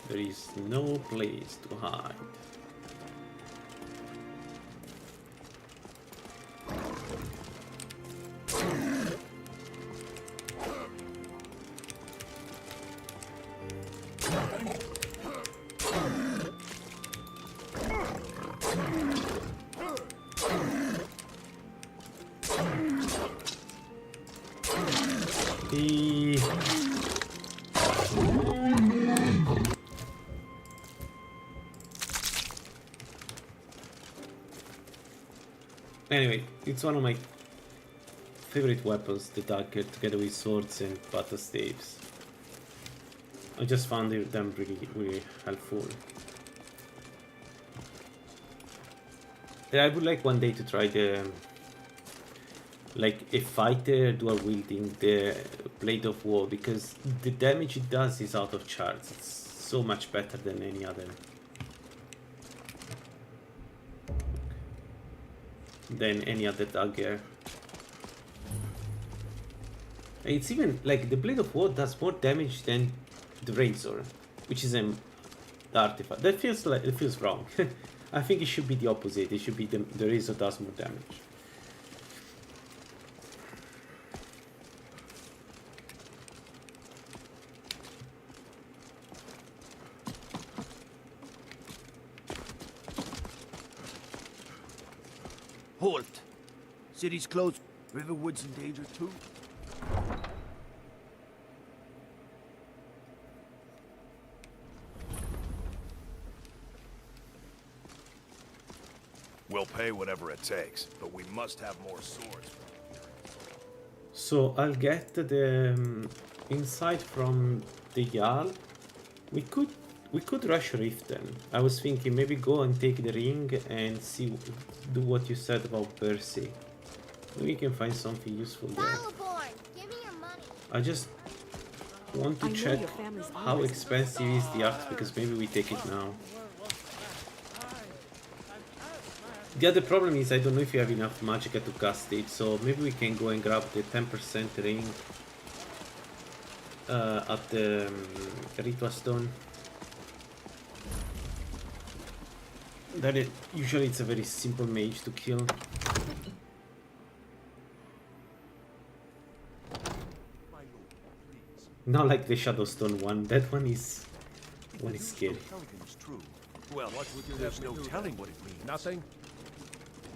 There is no place to hide. Anyway, it's one of my favorite weapons, the dagger, together with swords and battle staves. I just found them really helpful. And I would like one day to try the, like, a fighter dual wielding the Blade of War, because the damage it does is out of charts. It's so much better than any other. Than any other dagger. It's even like the Blade of War does more damage than the Razor, which is the artifact. That feels like it feels wrong. I think it should be the opposite. It should be the Razor does more damage. Halt! City's closed. Riverwood's in danger too. We'll pay whatever it takes, but we must have more swords. So I'll get the insight from the Jarl. We could rush Riften. I was thinking maybe go and take the ring and see, do what you said about Percy. Maybe we can find something useful there. Battleborn, give me your money. I just want to check how expensive is the axe, because maybe we take it now. The other problem is I don't know if you have enough magicka to cast it, so maybe we can go and grab the 10% ring at the Ritual Stone. Usually it's a very simple mage to kill. Not like the Shadowstone one. That one is scary. Everything's true. Well, what would you There's have no me do telling then? what it means. Nothing?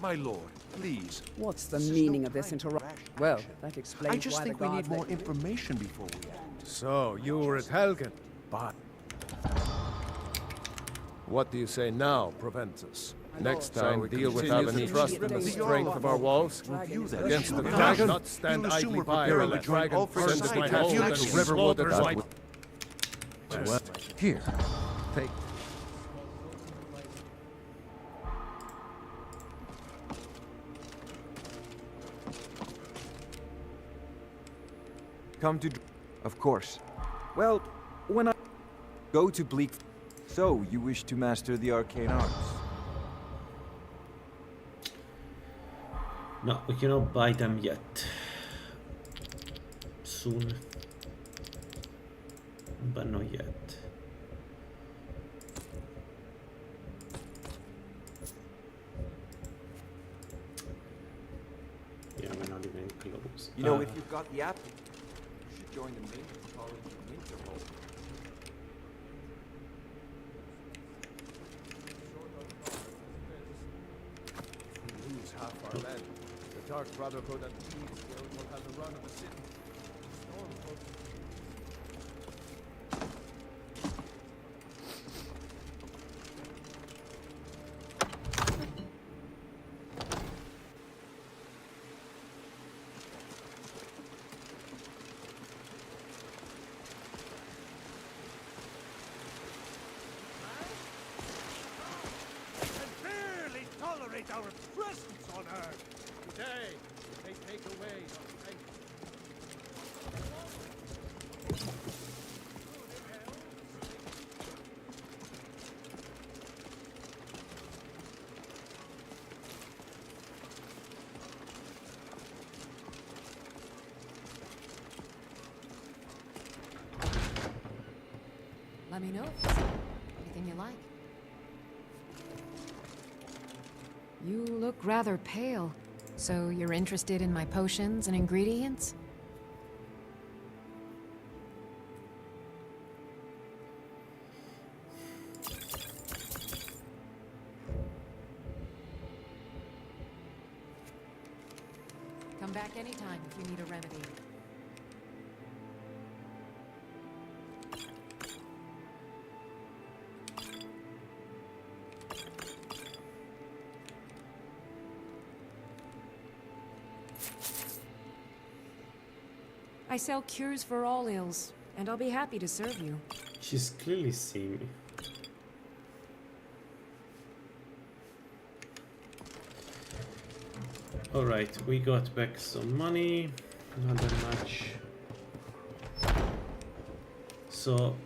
My lord, please. What's the This is meaning no of this time for interruption? rash Well, action. that explains I just why think the we gods need more let you in. information before we act. So, you were at Helgen. But What do you say now, Proventus? Next So time, we deal with continue having to trust in the treat the strength of our walls. review that. Against the Dragon. dragon, not stand You'll assume idly we're by preparing while to the join dragon all burns sides my in hold and future. Riverwood and Slaughters my... Well, here, take... Come to... Of course. Well, when I... Go to Bleak... So, you wish to master the arcane arts? No, we cannot buy them yet. Soon. But not yet. Yeah, we're not even close. You know, if you've got the app, you should join the main college in Winterhold. We lose half our land. The Dark Brotherhood and Thieves Guild will have the run of the city. Storm will... and barely tolerate our presence on Earth. Today, they take away our strength. Let me know if there's anything you like. You look rather pale. So you're interested in my potions and ingredients? Come back anytime if you need a remedy. I sell cures for all ills, and I'll be happy to serve you. She's clearly seeing me. Alright, we got back some money. Not that much. So...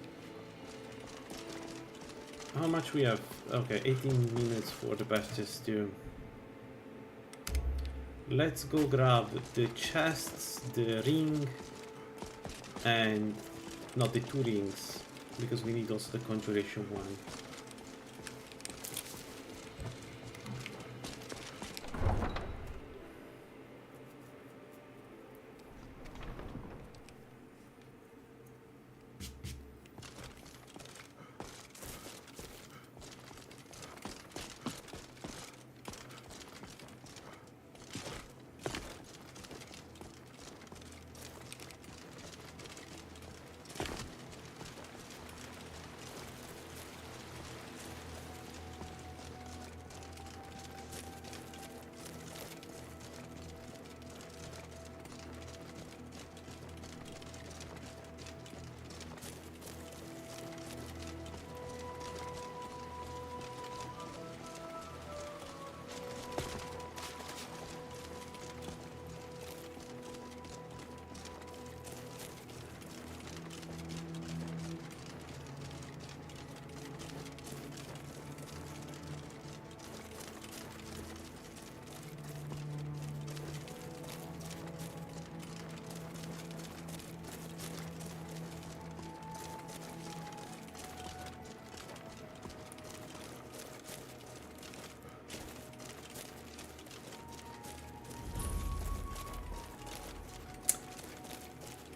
how much we have? Okay, 18 minutes for the bastards to... Let's go grab the chests, the ring, and not the 2 rings, because we need also the conjuration one.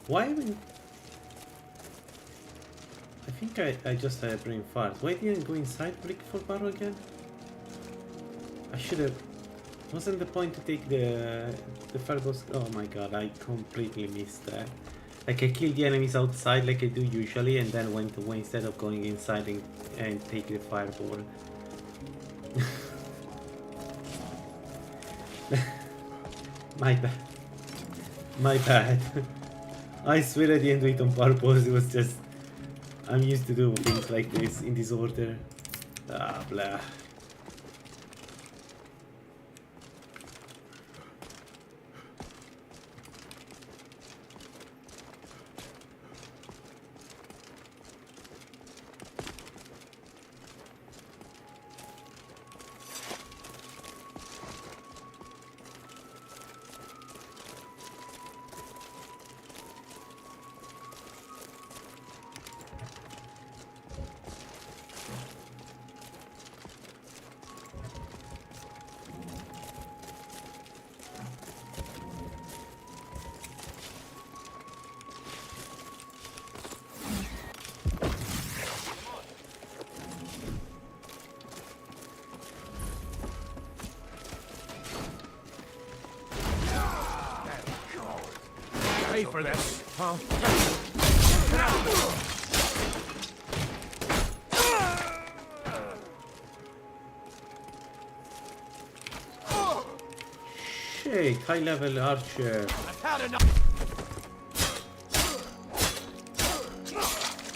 Why haven't... I think I just had a brain fart. Why didn't I go inside Brick for Barrow again? I should have. Wasn't the point to take the fireballs? Oh my god, I completely missed that. Like I killed the enemies outside like I do usually, and then went away instead of going inside and take the fireball. My bad. My bad. I swear I didn't do it on purpose. It was just I'm used to do things like this in this order. Ah, blah. Pay for this, huh? Shit, high level archer. I've had enough.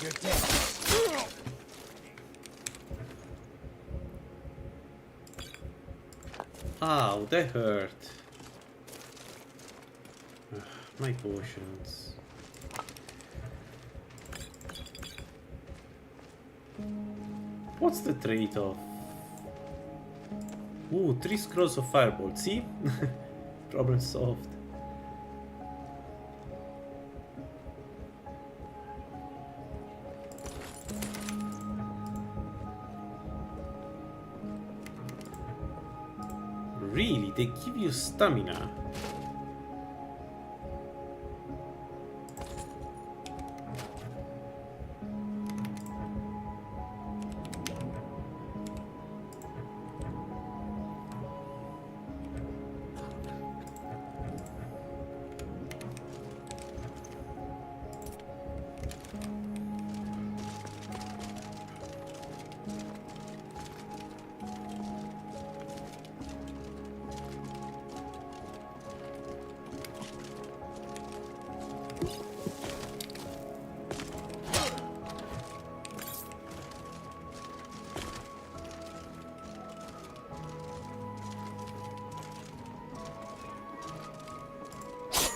You're dead. Ow, that hurt. My potions. What's the trade-off? Ooh, 3 scrolls of fireball. See? Problem solved. Really? They give you stamina?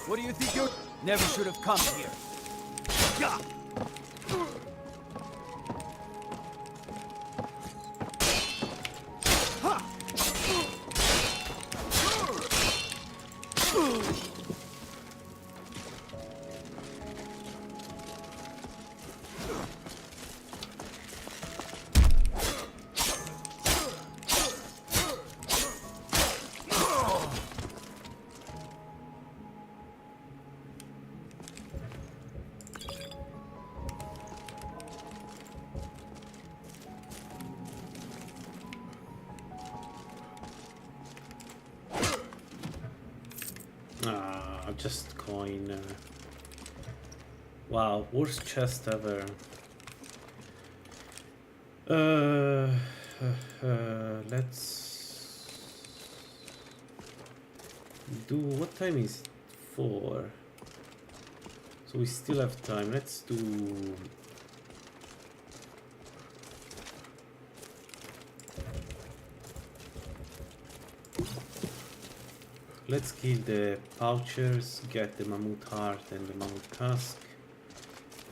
What do you think you're... Never should have come here. Gah! Just coin. Wow, worst chest ever. Let's do. What time is it? 4. So we still have time. Let's do. Let's kill the poachers, get the mammoth heart and the mammoth tusk,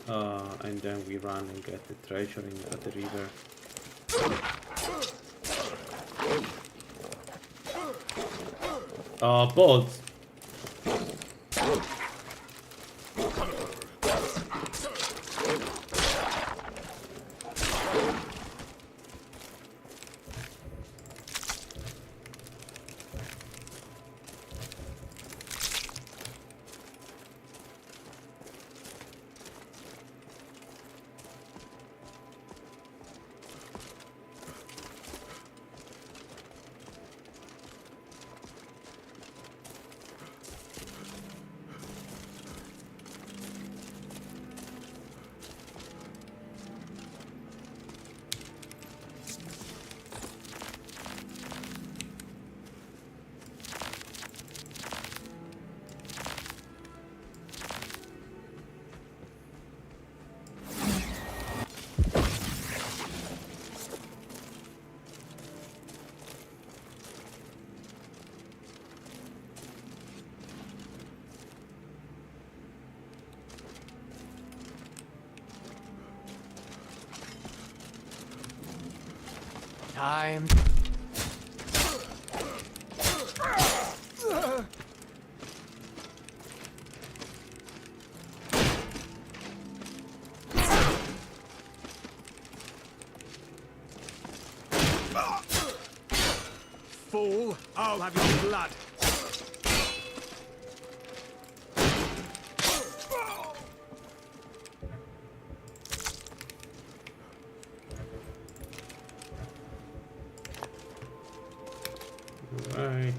and then we run and get the treasure at the river. Bolts! Time. Fool, I'll have your blood. Right.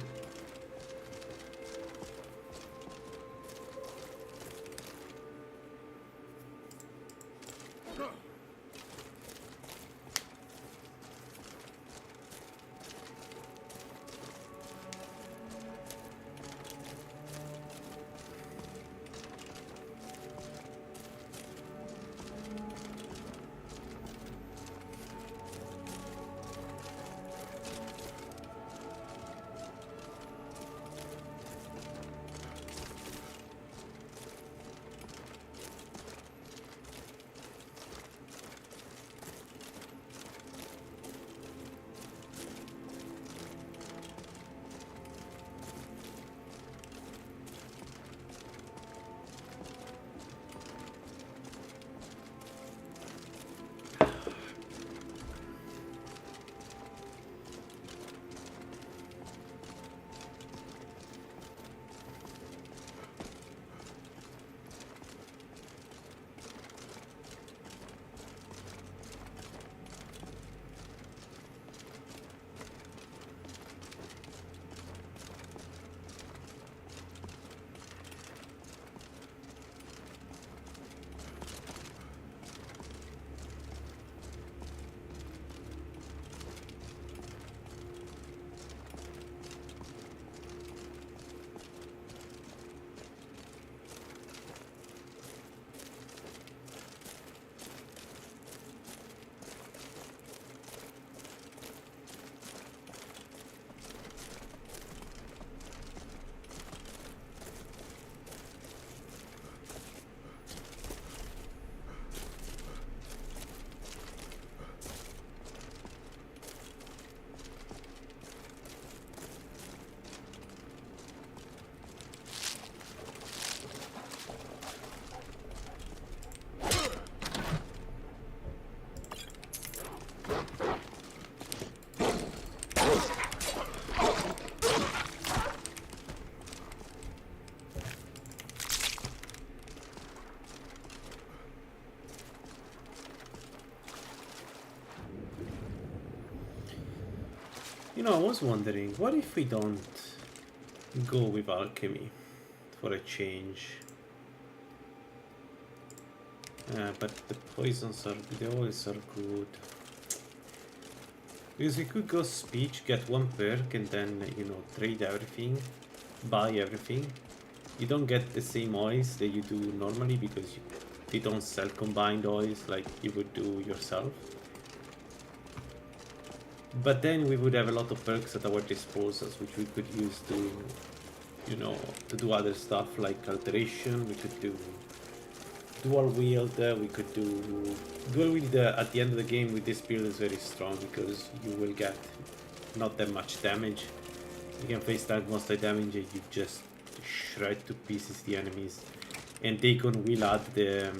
You know, I was wondering, what if we don't go with alchemy for a change? But the poisons are, the oils are good. Because we could go speech, get one perk, and then, you know, trade everything, buy everything. You don't get the same oils that you do normally because they don't sell combined oils like you would do yourself. But then we would have a lot of perks at our disposals, which we could use to, you know, to do other stuff like alteration. We could do dual wield. We could do dual wield at the end of the game with this build is very strong because you will get not that much damage. You can face that monster damage and you just shred to pieces the enemies. And Dagon will add the,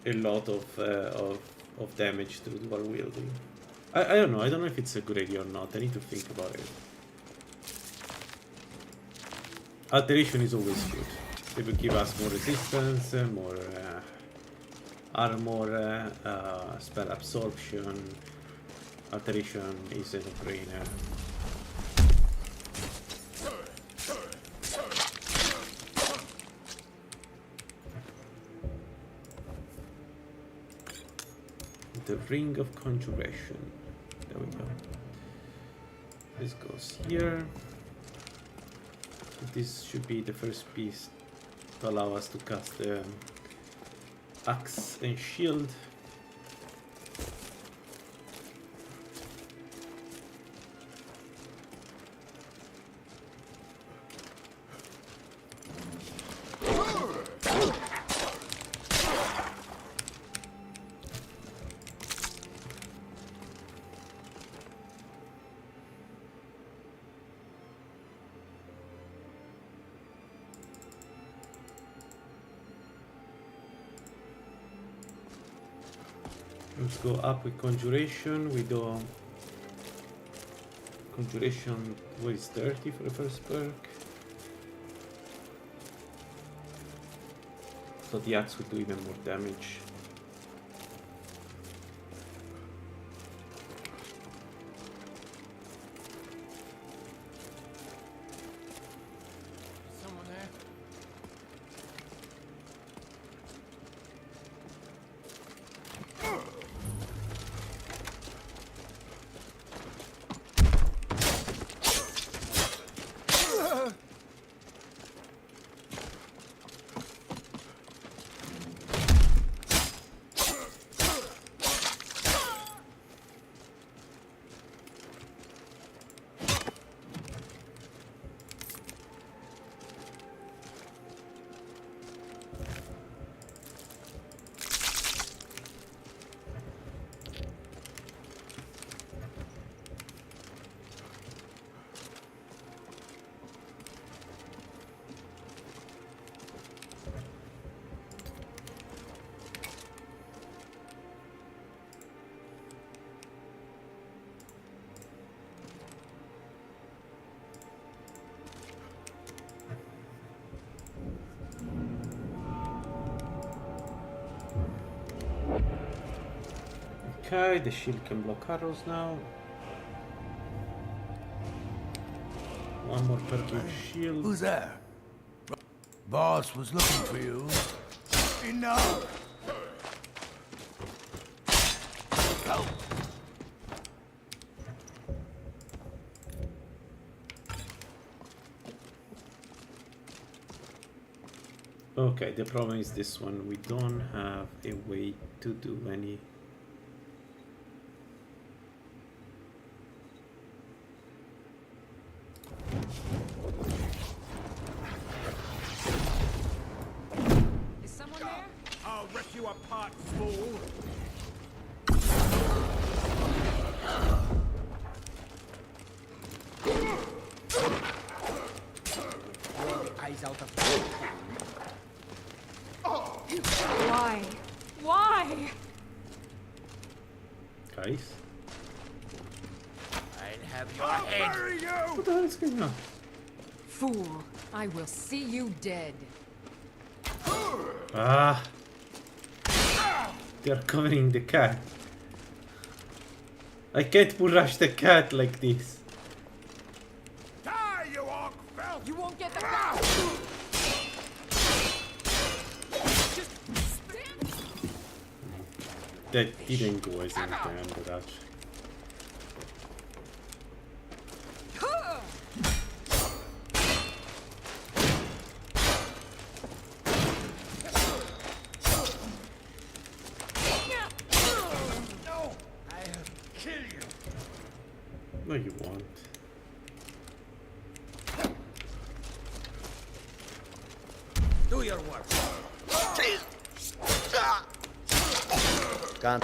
a lot of damage to dual wielding. I don't know. I don't know if it's a good idea or not. I need to think about it. Alteration is always good. It will give us more resistance, more armor, spell absorption. Alteration is a no-brainer. The Ring of Conjuration. There we go. This goes here. This should be the first piece to allow us to cast the axe and shield. Let's go up with conjuration. We do conjuration weighs 30 for the first perk. So the axe will do even more damage. Someone there? Okay, the shield can block arrows now. One more perk with shield. Who's there? Boss was looking for you. Enough! Okay, the problem is this one. We don't have a way to do any. Is someone there? I'll rip you apart, fool! Eyes out of Why? Why? Guys, I'll have your head! Bury you! what the hell is going on? Fool, I will see you dead. Ah, they're covering the cat. I can't rush the cat like this. Die, you orc filth! You won't get the cow! That didn't go as intended, actually. No! I'll kill you! No, you won't. do your work. Can't.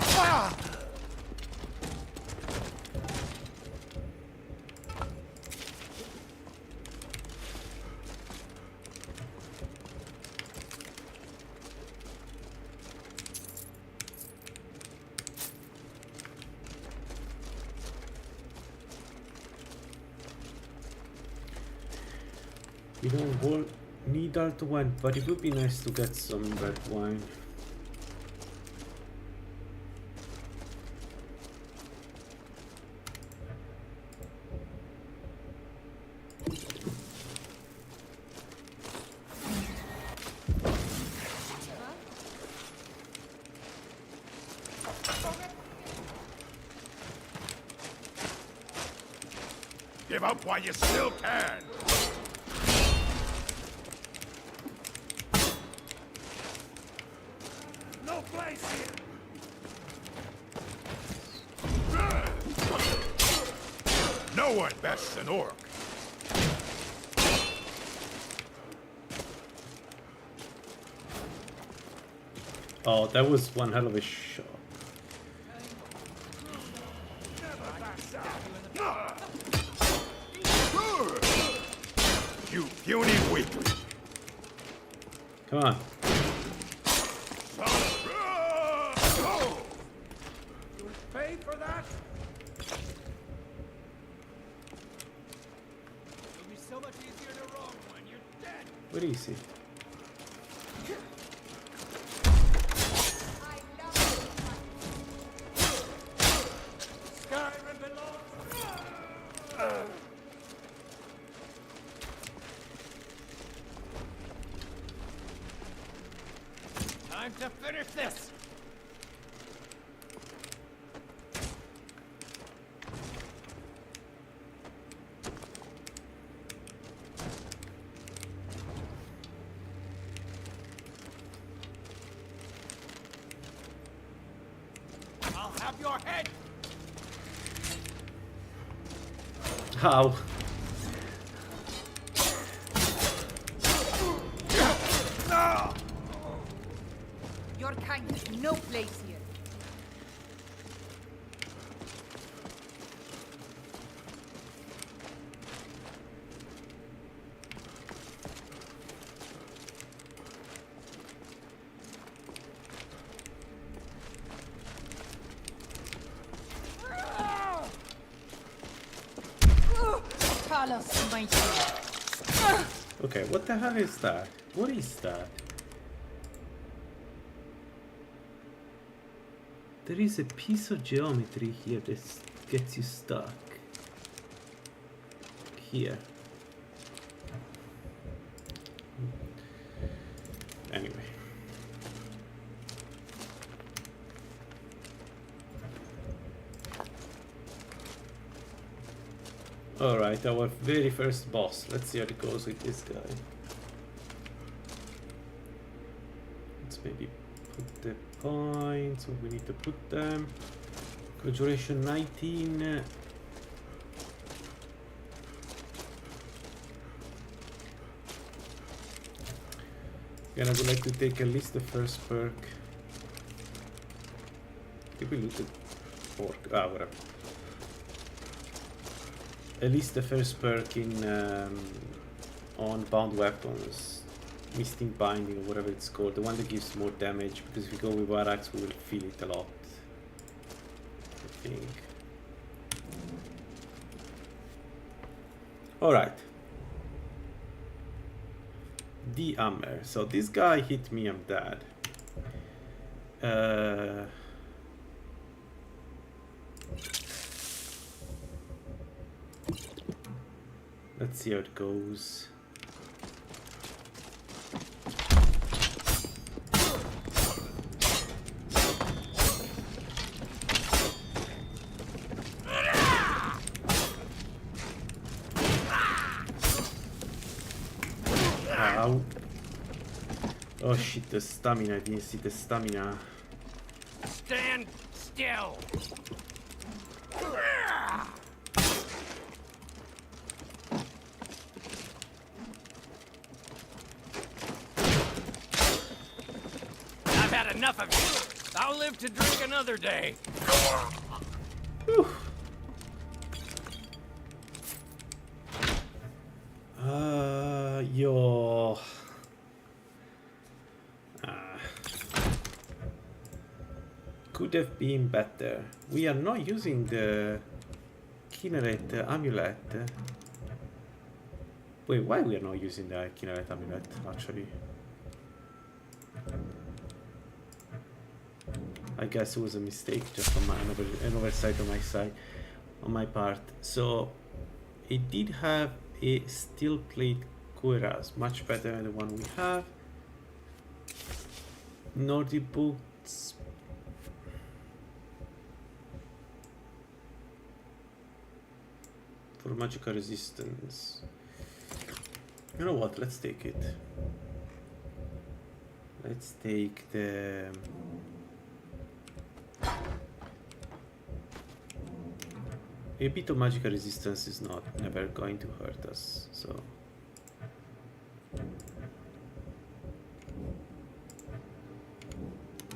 We don't need alt wine, but it would be nice to get some red wine. Give up while you still can! No place here! No one bests an orc! Oh, that was one hell of a shot. You puny weakling! Come on. Where is he? Time to finish this! I'll have your head! How? Your kind has no place here. Carlos, my dear. Okay, what the hell is that? What is that? There is a piece of geometry here that gets you stuck. Here. Anyway. Alright, our very first boss. Let's see how it goes with this guy. Let's maybe put the points where we need to put them. Conjuration 19. Again, I would like to take at least the first perk. Did we loot the fork? Ah, whatever. At least the first perk in on bound weapons, misting binding or whatever it's called, the one that gives more damage, because if we go with War Axe we will feel it a lot, I think. Alright. The hammer. So this guy hit me, I'm dead. Let's see how it goes. Ow. Oh shit, the stamina. I didn't see the stamina. Stand still! I've had enough of you. I'll live to drink another day. Whew. Yo. Could have been better. We are not using the Kinneret amulet. Wait, why we are not using the Kinneret amulet, actually? I guess it was a mistake, just on an oversight on my side, on my part. So it did have a steel plate cuirass, much better than the one we have. Nordic boots. For magical resistance. You know what? Let's take it. Let's take the. A bit of magical resistance is never going to hurt us, so.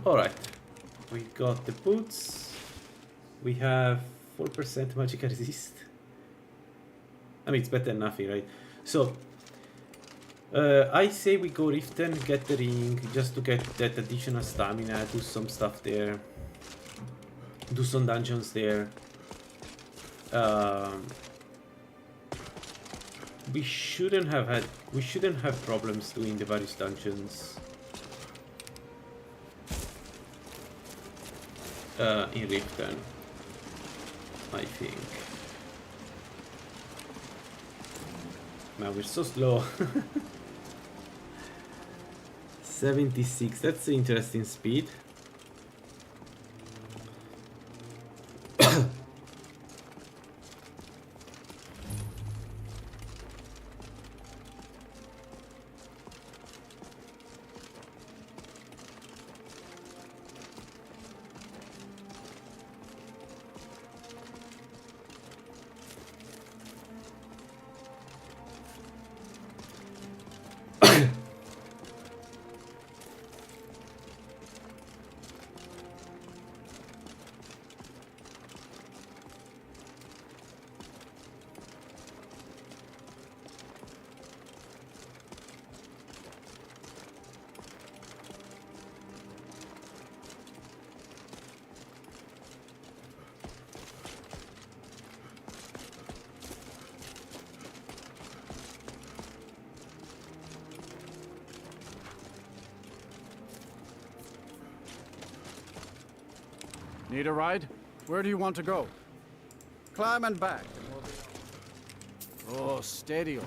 Alright, we got the boots. We have 4% magical resist. I mean, it's better than nothing, right? So, I say we go Riften, get the ring, just to get that additional stamina, do some stuff there. Do some dungeons there. We shouldn't have problems doing the various dungeons in Riften, I think. Man, we're so slow. 76, that's an interesting speed. Need a ride? Where do you want to go? Climb and back. Oh, steady on.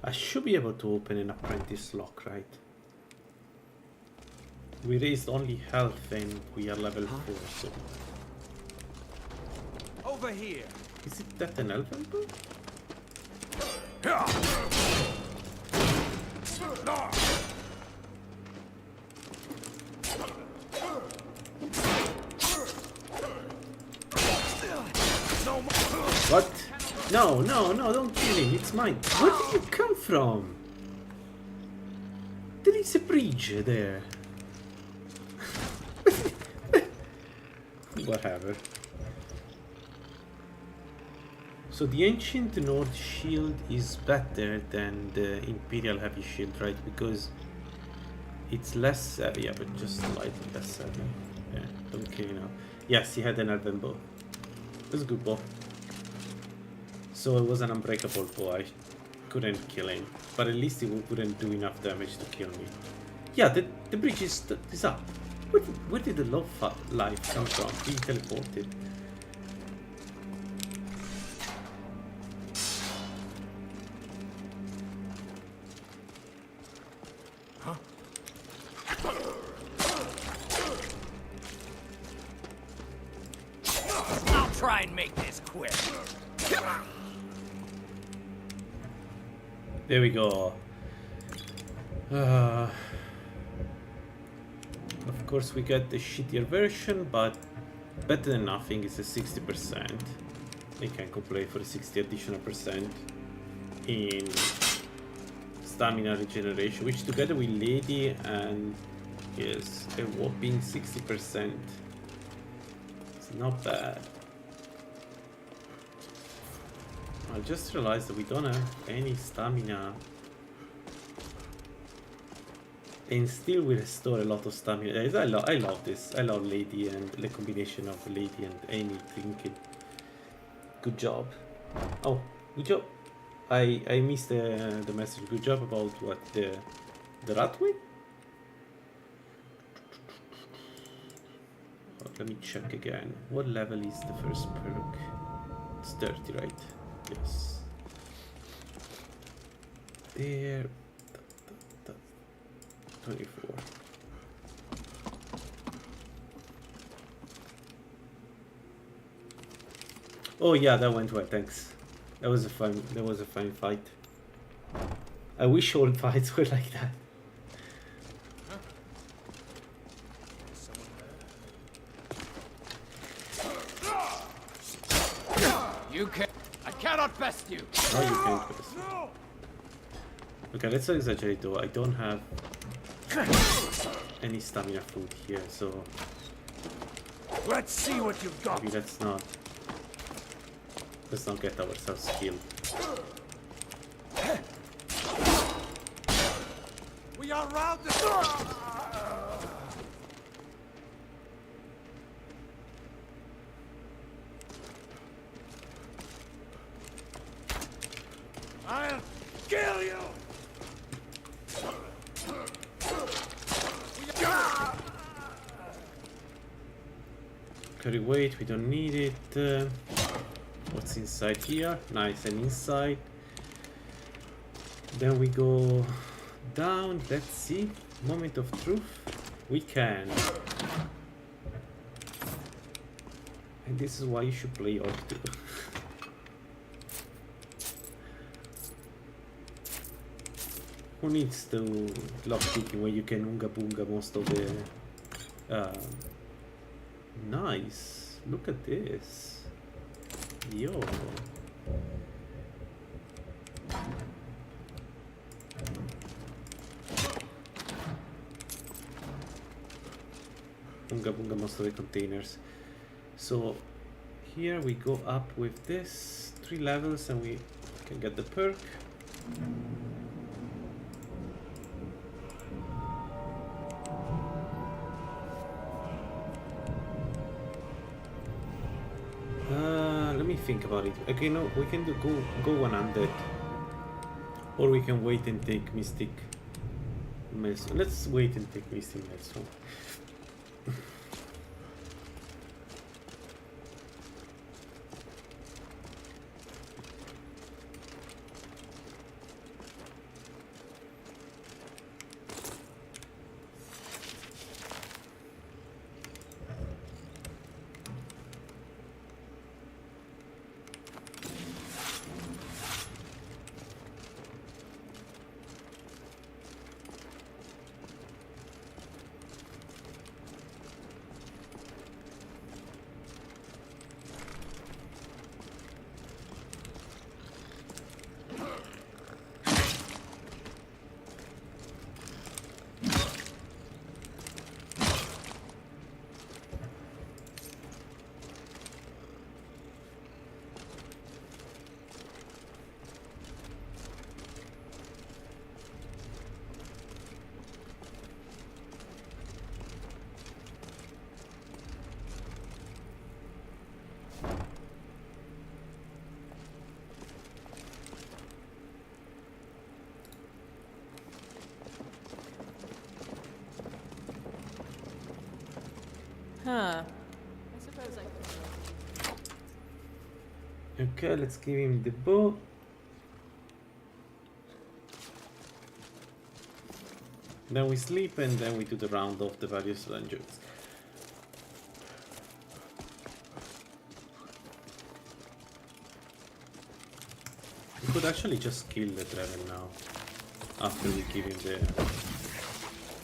I should be able to open an apprentice lock, right? We raised only health and we are level 4, so... Over here. Is it that an elven bow? What? No, no, no, don't kill him, it's mine. Where did you come from? There is a bridge there. Whatever. So the Ancient Nord shield is better than the Imperial Heavy Shield, right? Because it's less heavy, yeah, but just slightly less heavy. Yeah, don't kill now. Yes, he had an elven bow. It was a good bow. So it was an unbreakable bow. I couldn't kill him, but at least it wouldn't do enough damage to kill me. Yeah, the bridge is up. Where did the life come from? He teleported. I'll try and make this quick. There we go. Of course we get the shittier version, but better than nothing. It's a 60%. I can complain for 60 additional percent in stamina regeneration, which together with Lady and is a whopping 60%. Not bad. I just realized that we don't have any stamina. And still we restore a lot of stamina. I love this. I love Lady and the combination of Lady and Amy drinking. Good job. Oh, good job. I missed the message. Good job about what the Ratway? Oh, let me check again. What level is the first perk? It's 30, right? Yes. There. 24. Oh yeah, that went well. Thanks. That was a fine fight. I wish all fights were like that. I cannot best you. No, you can't best me. Okay, let's not exaggerate though. I don't have any stamina food here, so Let's see what you've got. maybe let's not get ourselves killed. We are round the I'll kill you. Carry weight, we don't need it. What's inside here? Nice, and inside. Then we go down. Let's see. Moment of truth. We can. And this is why you should play Octo. Who needs to lockpicking when you can unga boonga most of the nice. Look at this. Yo. Unga boonga most of the containers. So here we go up with this 3 levels and we can get the perk. Let me think about it. Okay, no, we can go 100, or we can wait and take Mystic. Let's wait and take Mystic Maelstrom. Huh. I suppose I could. Okay, let's give him the bow. Then we sleep and then we do the round of the various dungeons. We could actually just kill the dragon now after we give him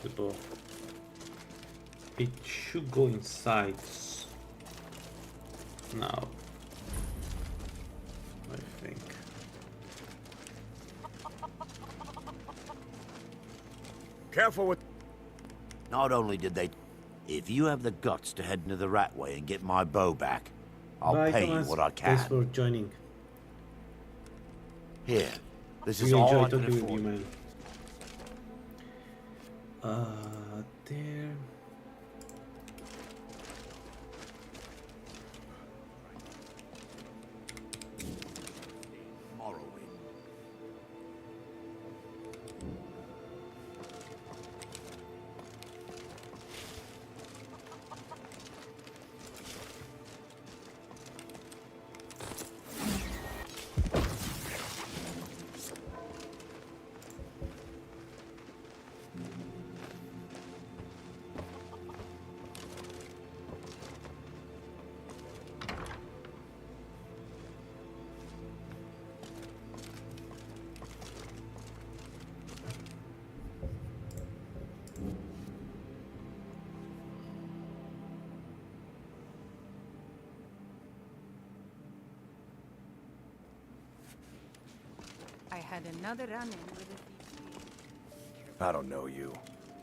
the bow. It should go inside now, I think. Careful with... Not only did they... If you have the guts to head into the Ratway and get my bow back, I'll Bye, pay Thomas. you what I Thanks can. for joining. Here, this We is all I enjoy can talking with afford. you, man. There. Morrowind. I had another run-in with a I don't know you.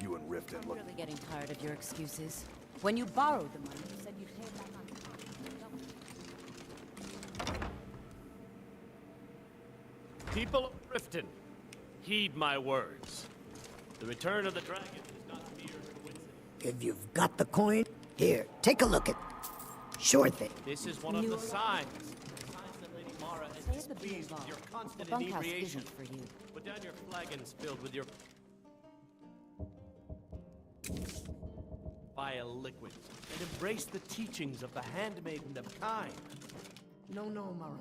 You and Riften I'm look... really getting tired of your excuses. When you borrowed the money, you said you'd pay it back on People of Riften, heed my words. The return of the dragon is not mere coincidence. If you've got the coin, here, take a look at. Sure thing. This is one of the signs. The signs that Lady Mara is Stay at the displeased Blue with your Bar. constant The bunkhouse inebriation. isn't for you. Put down your flagons filled with your vile liquids and embrace the teachings of the handmaiden of kind. No, Maramo.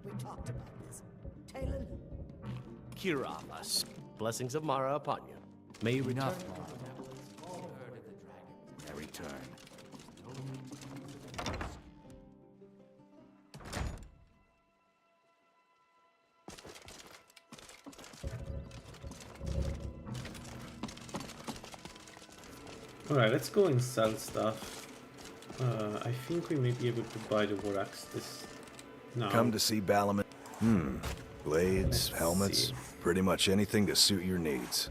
We talked about this. Talon? Kiravas. Blessings of Mara upon you. May you return. Enough, I return. Alright, let's go and sell stuff. I think we may be able to buy the war axe this now. Come to see Balaman. Blades, Let's helmets, see. pretty much anything to suit your needs.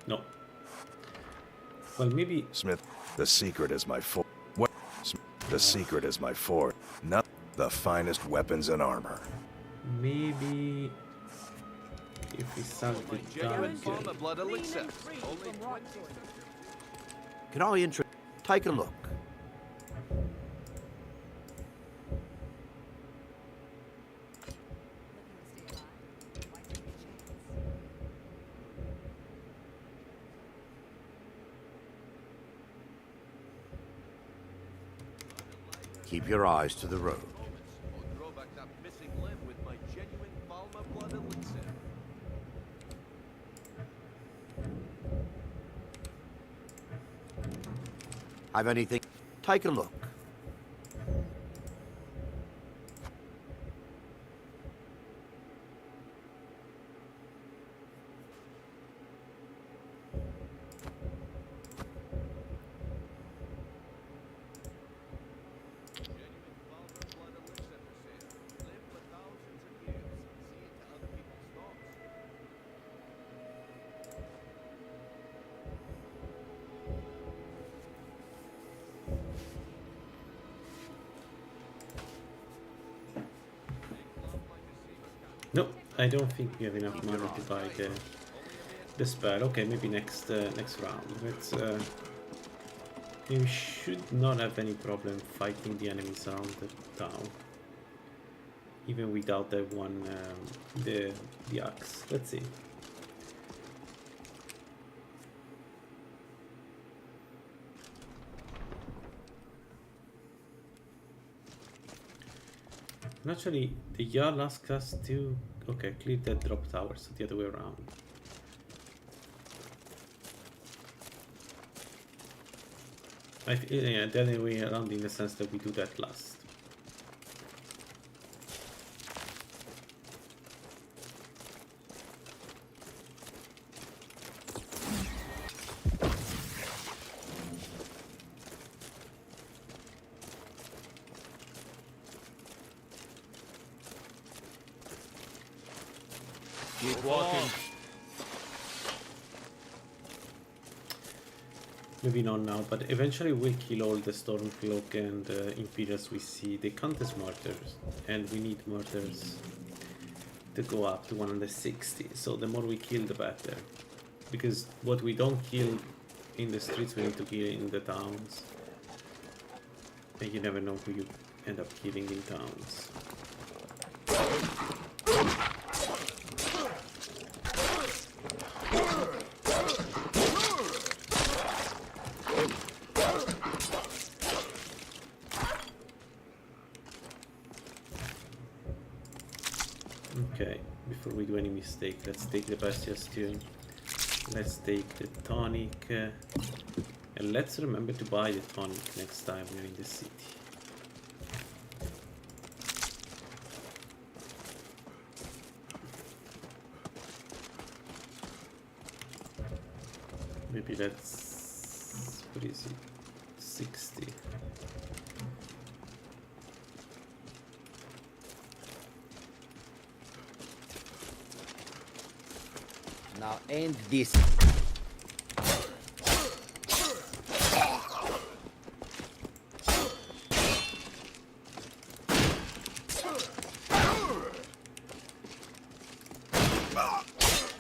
No. Well, maybe Smith, the secret is my fort. What? The secret is my fort. Not the finest weapons and armor. maybe if we sell the Dagon. blood elixir. Can I take a look? Keep your eyes to the road. Or throw back that missing limb with my genuine Balma blood elixir. Have anything? Take a look. Nope, I don't think we have enough money to buy the spell. Okay, maybe next next round. Let's. We should not have any problem fighting the enemies around the town, even without that one the axe. Let's see. Naturally, the Jarl asks us to clear that drop tower, so the other way around. Yeah, the other way around in the sense that we do that last. Keep walking. Maybe not now, but eventually we'll kill all the Stormcloak and Imperials we see. They count as martyrs, and we need martyrs to go up to 160. So the more we kill, the better. Because what we don't kill in the streets, we need to kill in the towns. And you never know who you end up killing in towns. Okay, before we do any mistake, let's take the Bastia Stew. Let's take the tonic. And let's remember to buy the tonic next time we're in the city. Maybe that's... what is it? 60. Now end this.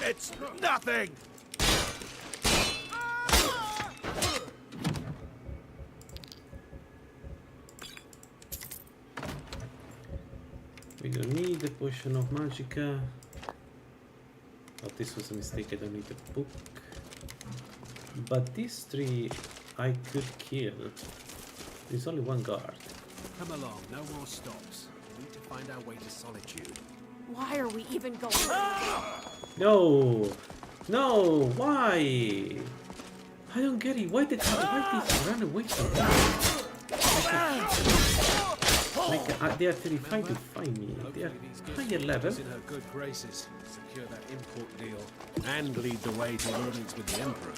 It's nothing! We don't need the potion of Magicka. Oh, this was a mistake, I don't need the book. But these three I could kill. There's only one guard. Come along, no more stops. We need to find our way to Solitude. Why are we even going? No! No! Why? I don't get it. Why did he run away from me? They are terrified to find me. They are higher level. In her good graces, secure that import deal, and lead the way to an audience with the Emperor.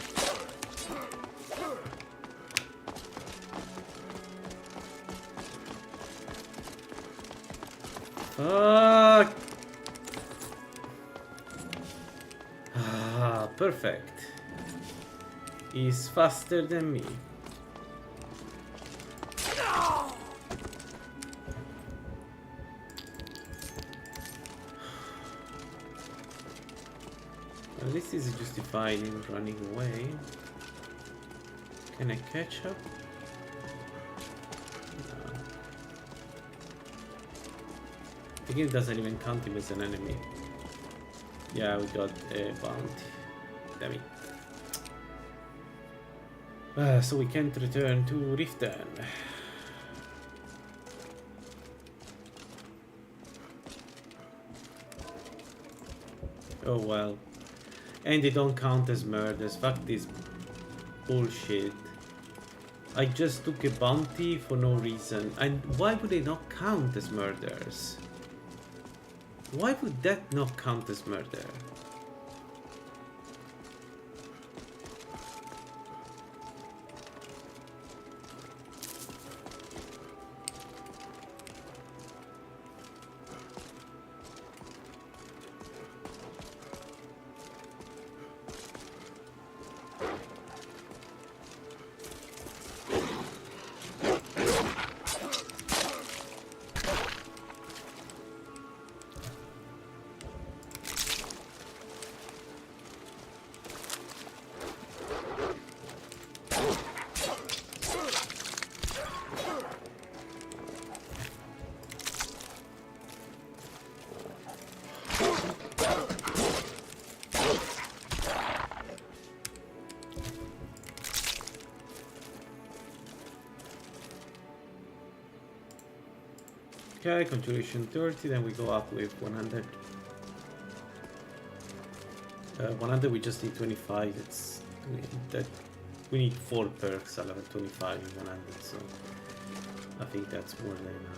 Fuck! Ah, perfect. He's faster than me. At least he's justified in running away. Can I catch up? No. The game doesn't even count him as an enemy. Yeah, we got a bounty. Damn it. So we can't return to Riften. Oh well. And they don't count as murders. Fuck this bullshit. I just took a bounty for no reason. And why would they not count as murders? Why would that not count as murder? Okay, conjuration 30, then we go up with 100. 100 we just need 25, we need 4 perks at level 25 in 100, so I think that's more than enough.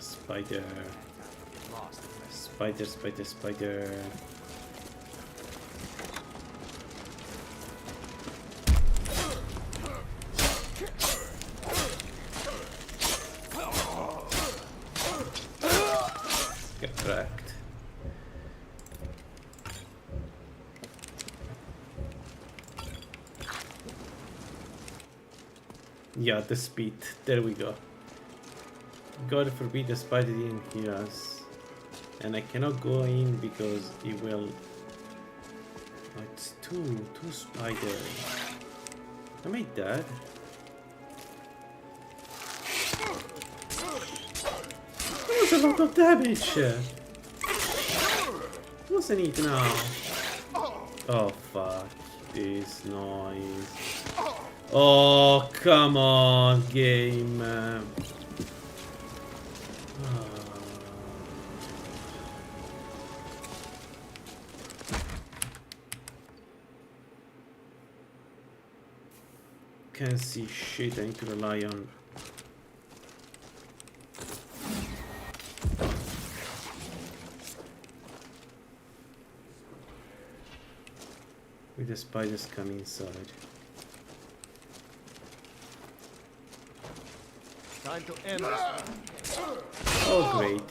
Spider. Spider, spider, spider. Correct. Yeah, the speed. There we go. God forbid the spider didn't hear us. And I cannot go in because it will... Oh, it's two spiders. Am I dead? That was a lot of damage! Wasn't it now? Oh fuck this noise. Oh, come on, game. Can't see shit, I need to rely on... With the spiders coming inside. Time to end this. Oh, great.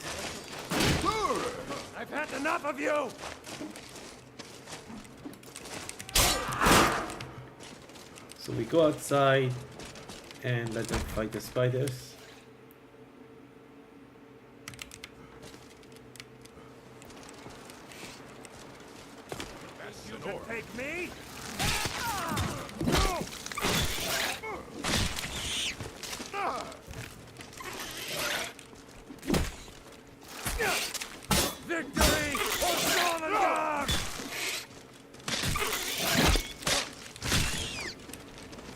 I've had enough of you! So we go outside and let them fight the spiders. You can take me? Victory for Lalaland!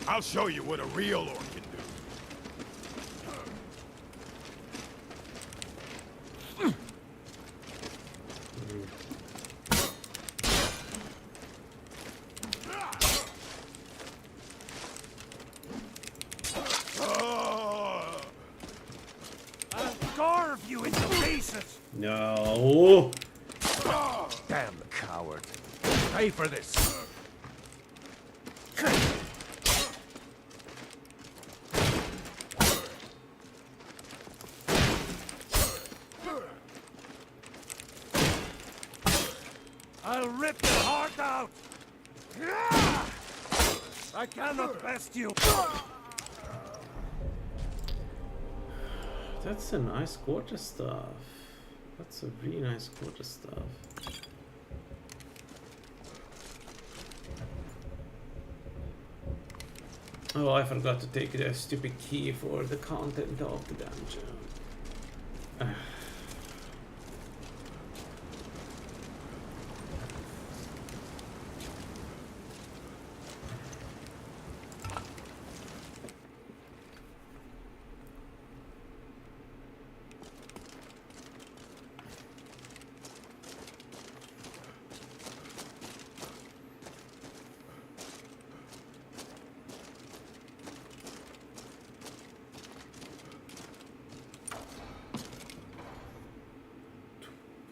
I'll show you what a real orc can do. I'll carve you into pieces! No. Damn the coward. Pay for this. I'll rip your heart out! I cannot best you! That's a nice quarterstaff. That's a really nice quarterstaff. Oh, I forgot to take the stupid key for the content of the dungeon.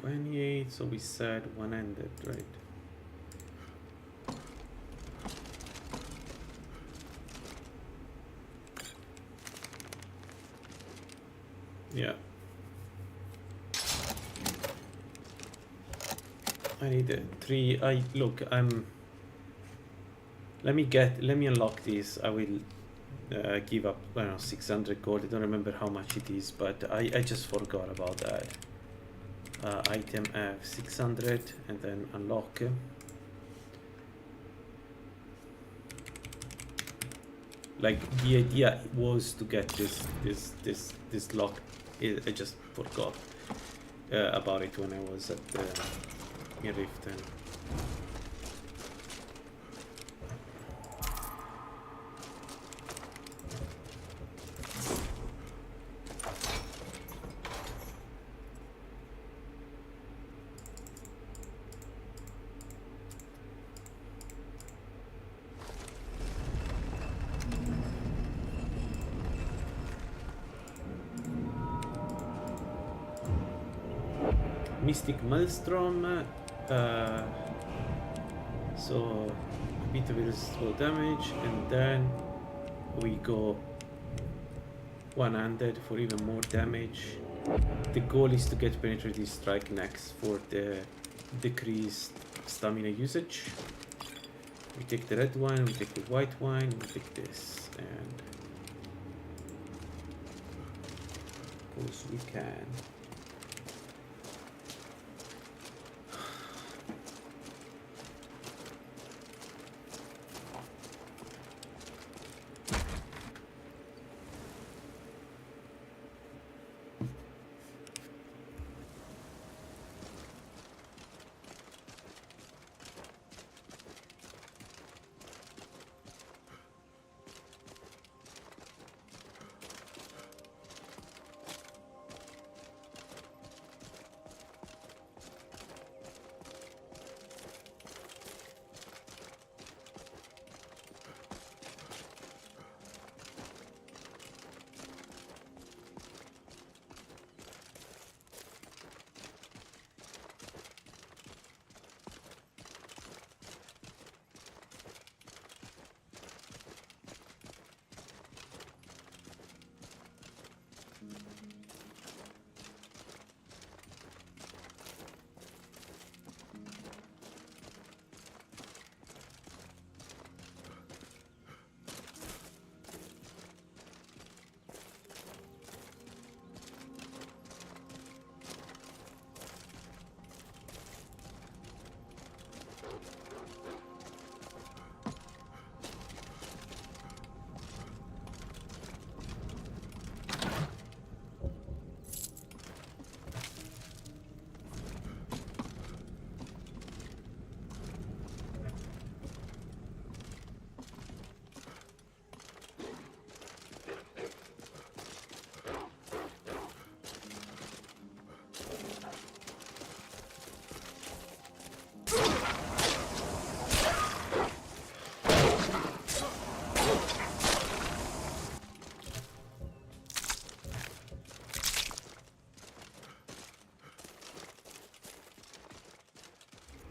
28, so we said one-ended, right? Yeah. I need a 3. Look, let me unlock this. I will give up, I don't know, 600 gold. I don't remember how much it is, but I just forgot about that. Item F 600 and then unlock. Like the idea was to get this lock. I just forgot about it when I was at in Riften. Mystic Maelstrom, so a bit of irresistible damage, and then we go one-handed for even more damage. The goal is to get penetrative strike next for the decreased stamina usage. We take the red wine, we take the white wine, we take this, and of course we can.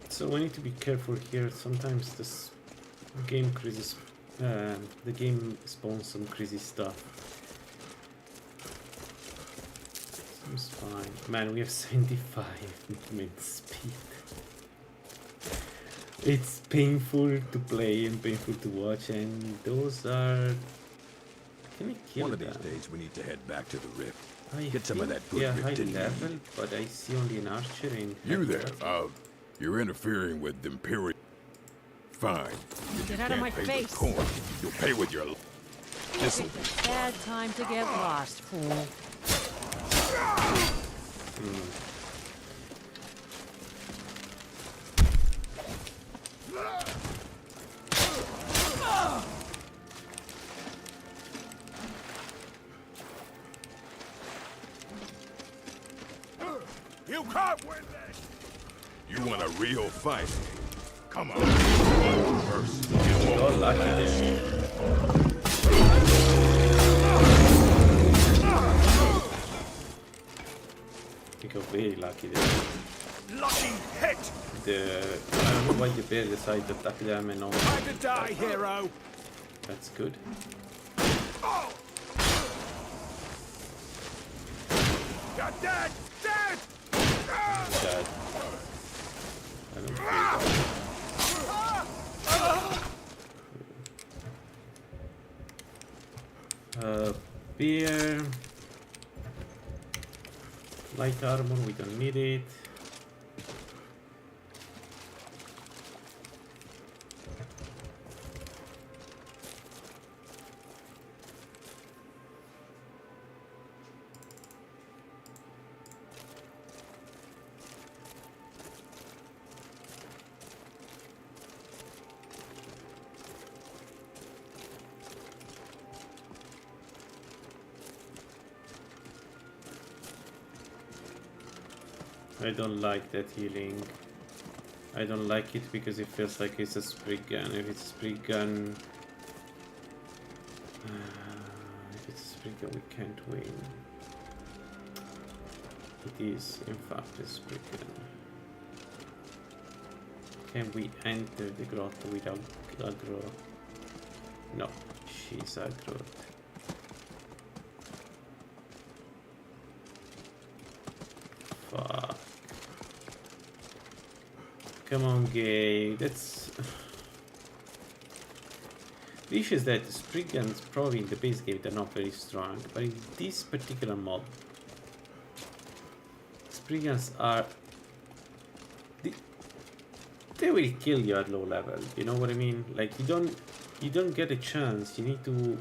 So we need to be careful here. Sometimes this game crazy, the game spawns some crazy stuff. Seems fine. Man, we have 75 movement speed. It's painful to play and painful to watch, and those are. Can we kill them? One of these days, we need to head back to the rift. Get some of that good high rift in level, but I see only an archer in. You there? You're interfering with the Imperial. Fine. If Get you out of can't my pay face. with coin, you'll pay with your. This'll be. Bad time to get lost, fool. You can't win this! You want a real fight? Come on. First, You're lucky there. I think I'm very lucky there. lucky hit! I don't know why the bear decided to attack them and all. Time to die, hero! That's good. You're dead! Dead! Dead. I don't feel that. Beer. Light armor, we don't need it. I don't like that healing. I don't like it because it feels like it's a sprig gun. If it's a sprig gun... if it's a sprig gun, we can't win. It is, in fact, a sprig gun. Can we enter the grotto without aggro? No, she's aggroed. come on, gay. That's... The issue is that spring guns probably in the base game they're not very strong, but in this particular mod, spring guns are... They will kill you at low level, you know what I mean? Like, you don't get a chance, you need to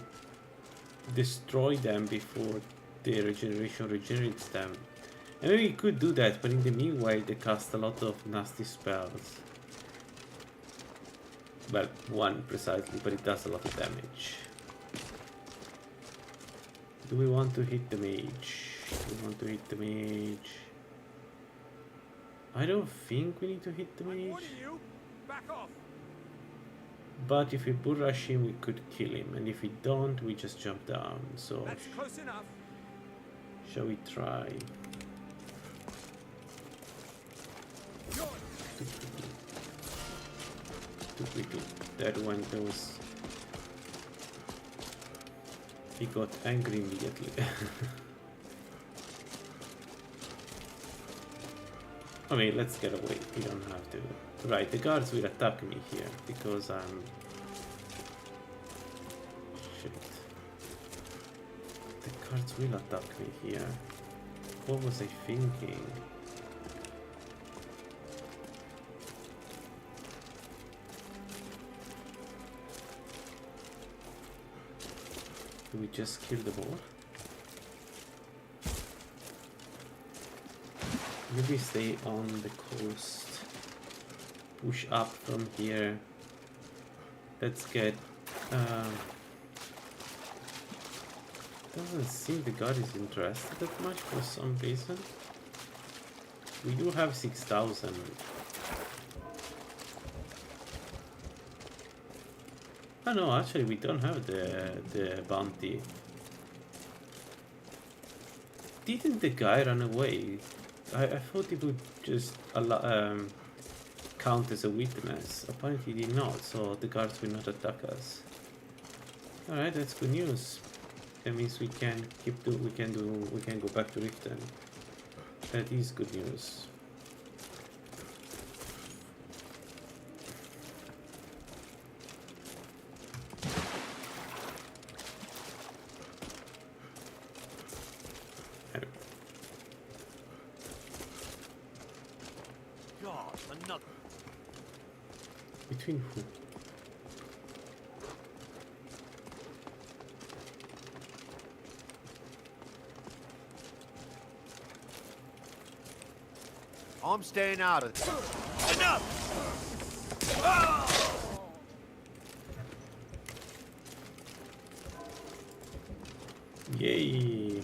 destroy them before the regeneration regenerates them. And maybe you could do that, but in the meanwhile they cast a lot of nasty spells. Well, one precisely, but it does a lot of damage. Do we want to hit the mage? Do we want to hit the mage? I don't think we need to hit the mage. Back off. But if we bull rush him, we could kill him. And if we don't, we just jump down. So, That's close enough. shall we try? Too quickly. That one goes. He got angry immediately. I mean, let's get away. We don't have to. Right, the guards will attack me here because I'm. Shit. The guards will attack me here. What was I thinking? Do we just kill them all? Maybe stay on the coast. Push up from here. Let's get... doesn't seem the god is interested that much for some reason. We do have 6,000. Oh no, actually we don't have the bounty. Didn't the guy run away? I thought he would just count as a witness. Apparently he did not, so the guards will not attack us. Alright, that's good news. That means we can we can go back to Riften. That is good news. God, another. Between who? I'm staying out of this. Enough! Yay!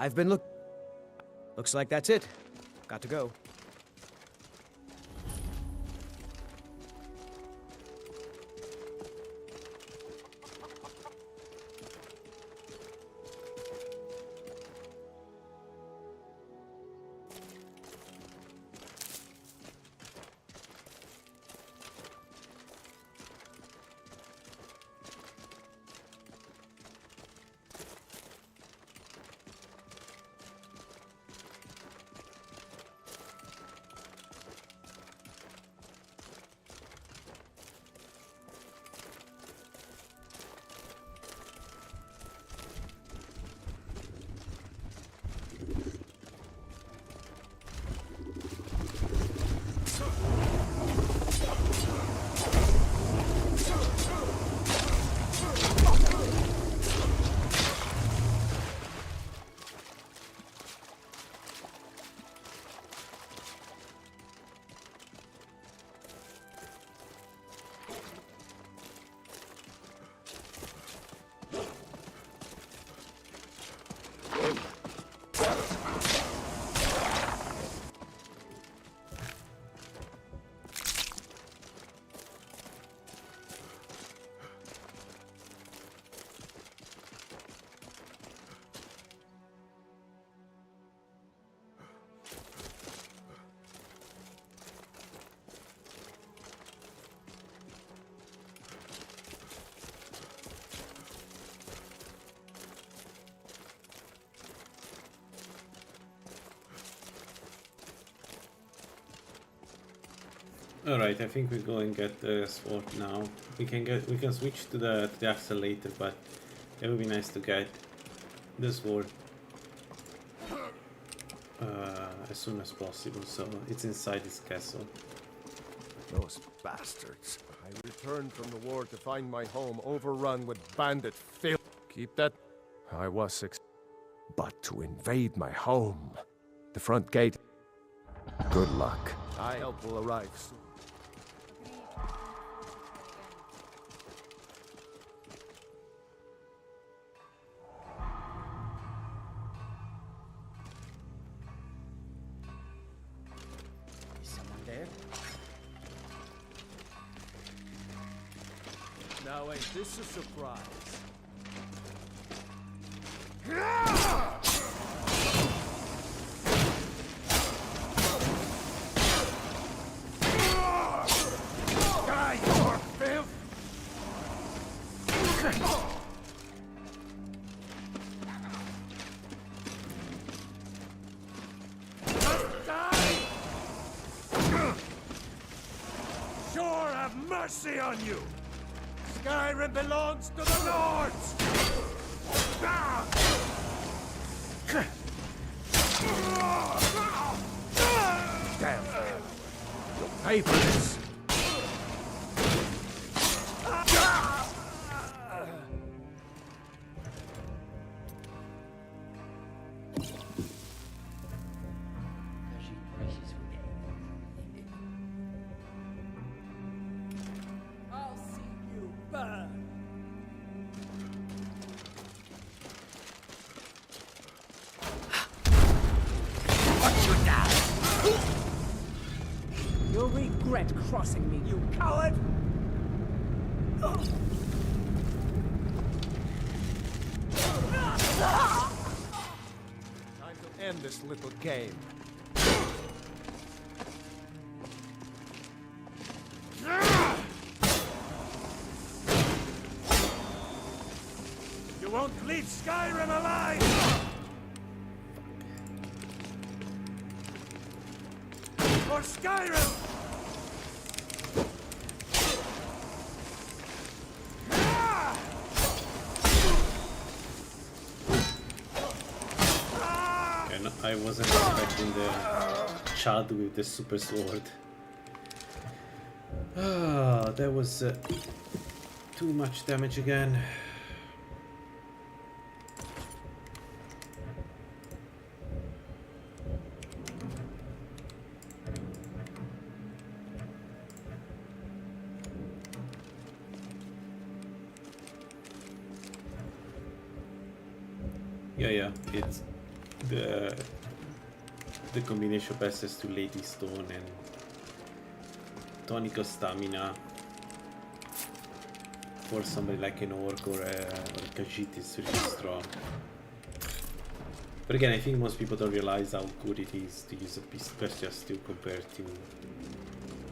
I've been Looks like that's it. Got to go. Alright, I think we go and get the sword now. We can switch to the axle later, but it would be nice to get the sword as soon as possible, so it's inside this castle. Those bastards. I returned from the war to find my home overrun with bandit filth. Keep that. I was but to invade my home. The front gate. Good luck. I help will arrive soon. Is someone there? Now ain't this a surprise? Die, your filth! Die! Sure have mercy on you! Skyrim belongs to the Lords! Damn. You'll pay for this! I'll see you burn. You'll regret crossing me, you coward! Time to end this little game. You won't leave Skyrim alive! For Skyrim! Okay, no, I wasn't expecting the Chad with the super sword. Ah, that was too much damage again. Yeah, it's the combination of access to Lady Stone and tonic of stamina for somebody like an orc or a Khajiit is really strong. But again, I think most people don't realize how good it is to use a bestial stew compared to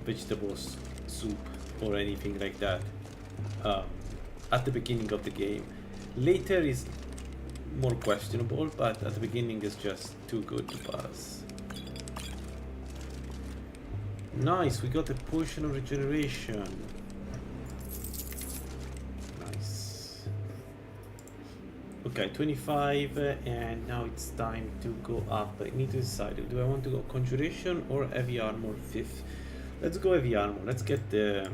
vegetables, soup, or anything like that at the beginning of the game. Later is more questionable, but at the beginning is just too good to pass. Nice, we got a potion of regeneration. Nice. Okay, 25, and now it's time to go up. I need to decide, do I want to go conjuration or heavy armor 5th? Let's go heavy armor. Let's get the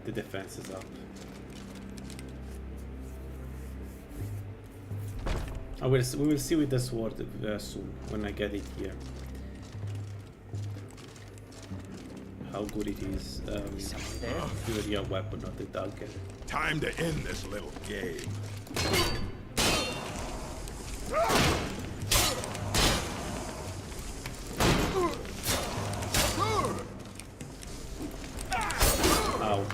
defenses up. We will see with the sword soon when I get it here. How good it is. Really a weapon, not the Dagon. Time to end this little game. Ow.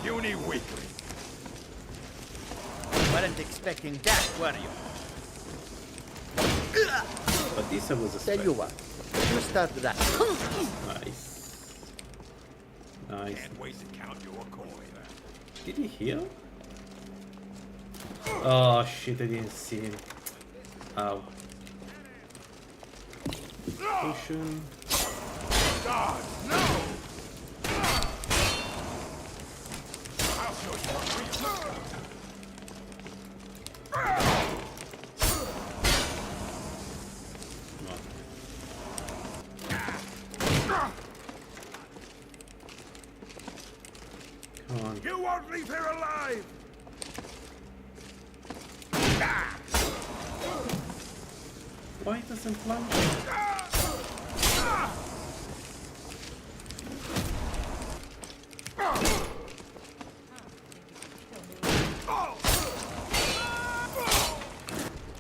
Puny weakling. Weren't expecting that, were you? But this was a Tell you what, you start that. Nice. Nice. Can't wait to count your coin. Did he heal? Oh shit, I didn't see him. Ow. Potion. God, no! I'll show you what real. Come on. You won't leave here alive! Why doesn't flank?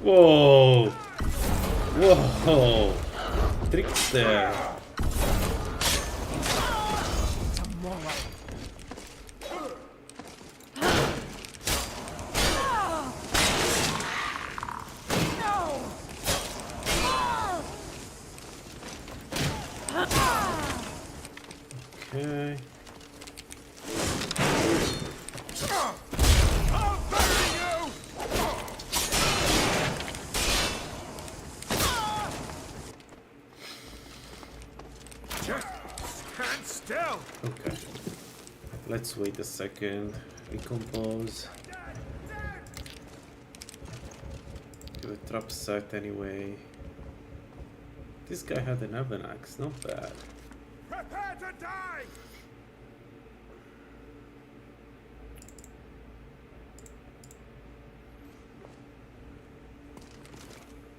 Whoa! Whoa! Trickster! Okay. Okay. Let's wait a second. Recompose. Do a trap set anyway. This guy had an oven axe, not bad. Prepare to die!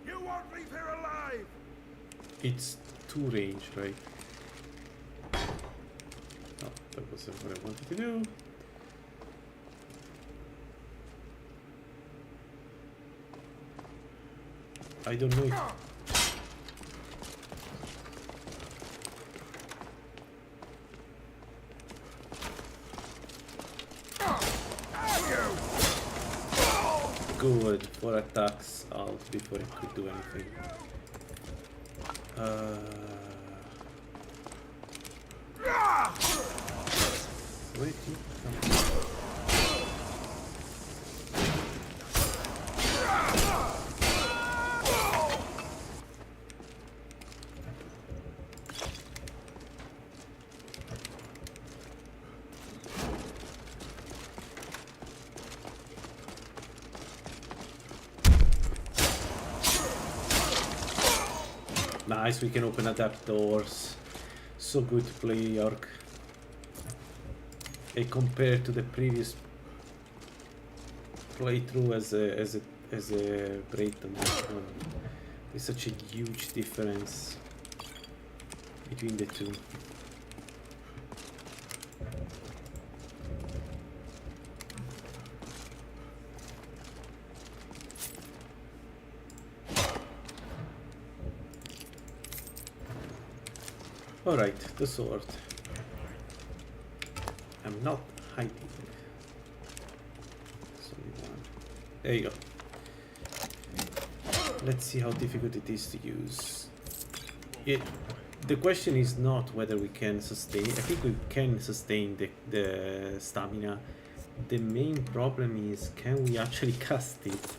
You won't leave here alive! It's 2 range, right? Oh, that wasn't what I wanted to do. I don't know if... Good, 4 attacks out before I could do anything. Where did he come from? Nice, we can open adapt doors. So good to play York. And compared to the previous playthrough as a Brayton, there's such a huge difference between the two. Alright, the sword. I'm not hiding. So there you go. Let's see how difficult it is to use. The question is not whether we can sustain. I think we can sustain the stamina. The main problem is, can we actually cast it?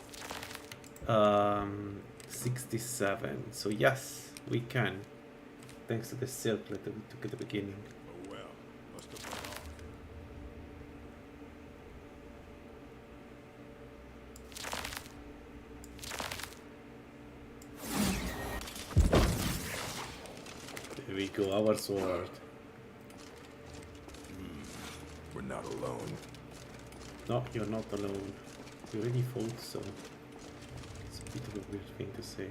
67. So yes, we can. Thanks to the circlet that we took at the beginning. Oh well, must have run off. There we go, our sword. We're not alone. No, you're not alone. You already fought, so it's a bit of a weird thing to say.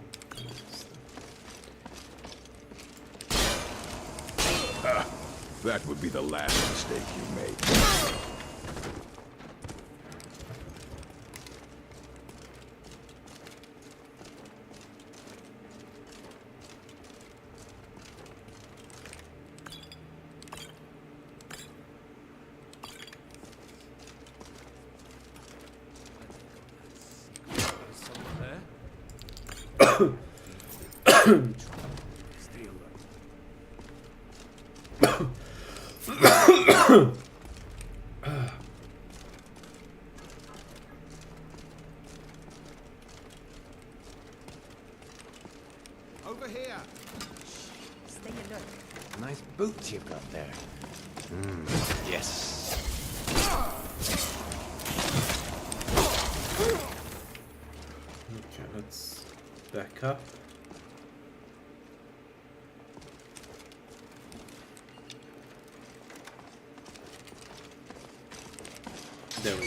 That would be the last mistake you made. Over here. Stay alert. Nice boots you've got there. Yes. Okay, let's back up. There we go.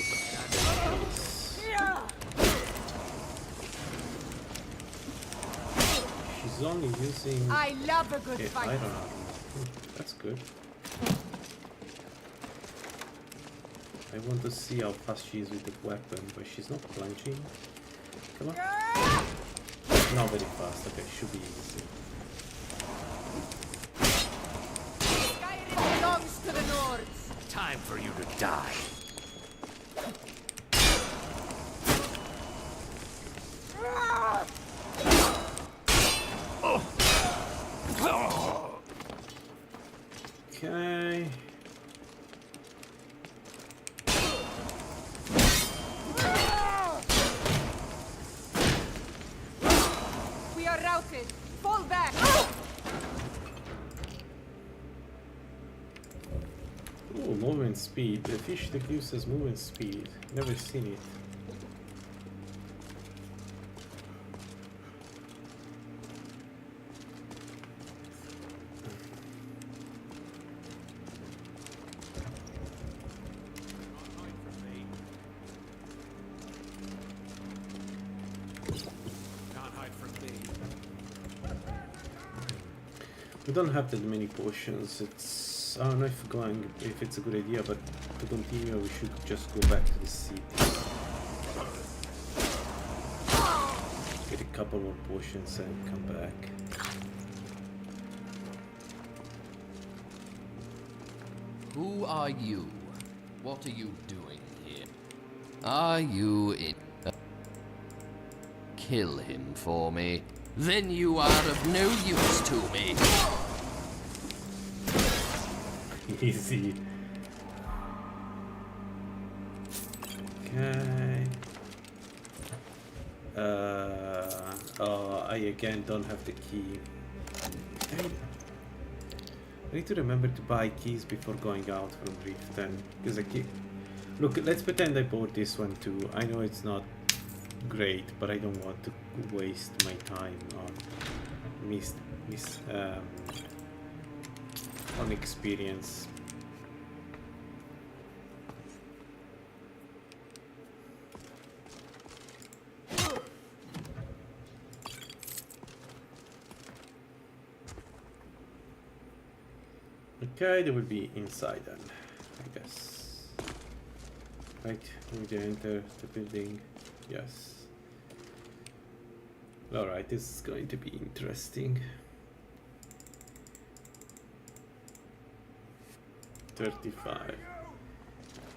She's only using... I love a good fight. I don't know. That's good. I want to see how fast she is with the weapon, but she's not plunging. Come on. Not very fast. Okay, should be easy. Skyrim belongs to the Nords. Time for you to die. Okay. We are routed. Fall back. Oh, movement speed. The fish that gives us movement speed. Never seen it. We don't have that many potions. It's, I don't know if it's a good idea, but to continue we should just go back to the city. Get a couple more potions and come back. Who are you? What are you doing here? Are you in... Kill him for me. Then you are of no use to me. Easy. Okay. Oh, I again don't have the key. I need to remember to buy keys before going out from Rift then. Because I keep... Look, let's pretend I bought this one too. I know it's not great, but I don't want to waste my time on on experience. Okay, they will be inside then, I guess. Right, we can enter the building. Yes. Alright, this is going to be interesting. 35.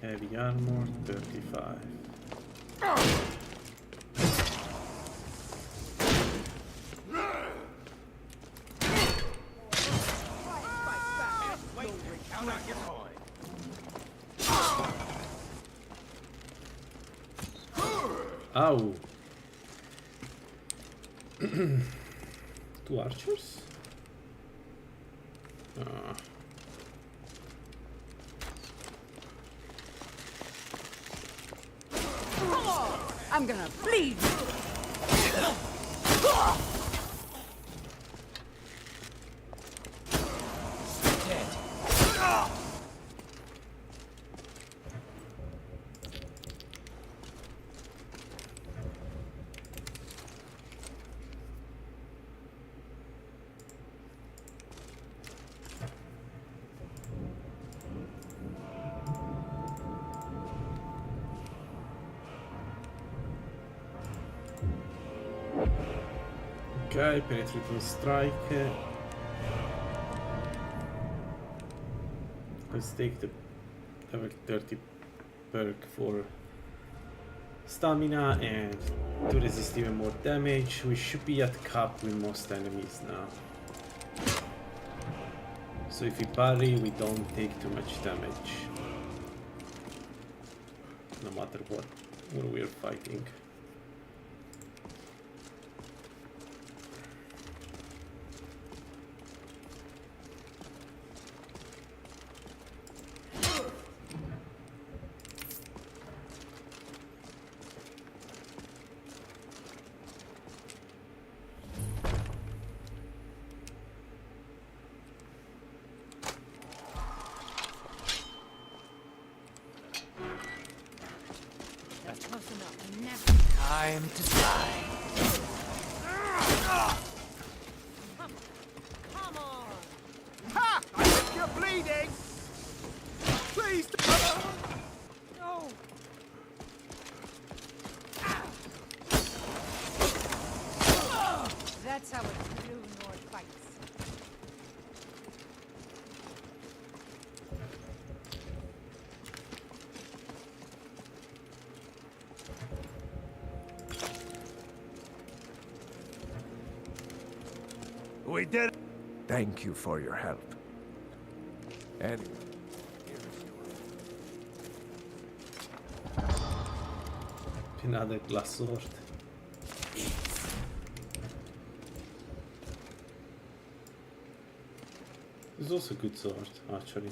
Heavy armor, 35. Ow! Two archers? I'm gonna bleed. Okay, penetrating strike. Let's take the level 30 perk for stamina and to resist even more damage. We should be at cap with most enemies now. So if we parry, we don't take too much damage. No matter what we're fighting. Time to die. Come on! Ha! I think you're bleeding! Please! No! That's how a true Nord fights. We did it! Thank you for your help. And Another glass sword. It's also a good sword, actually.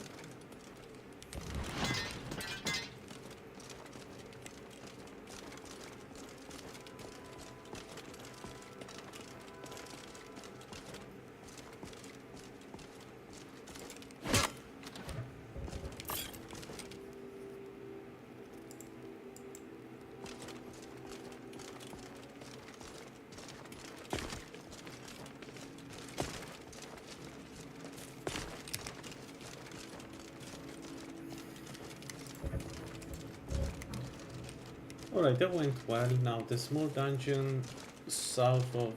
Alright, that went well. Now the small dungeon south of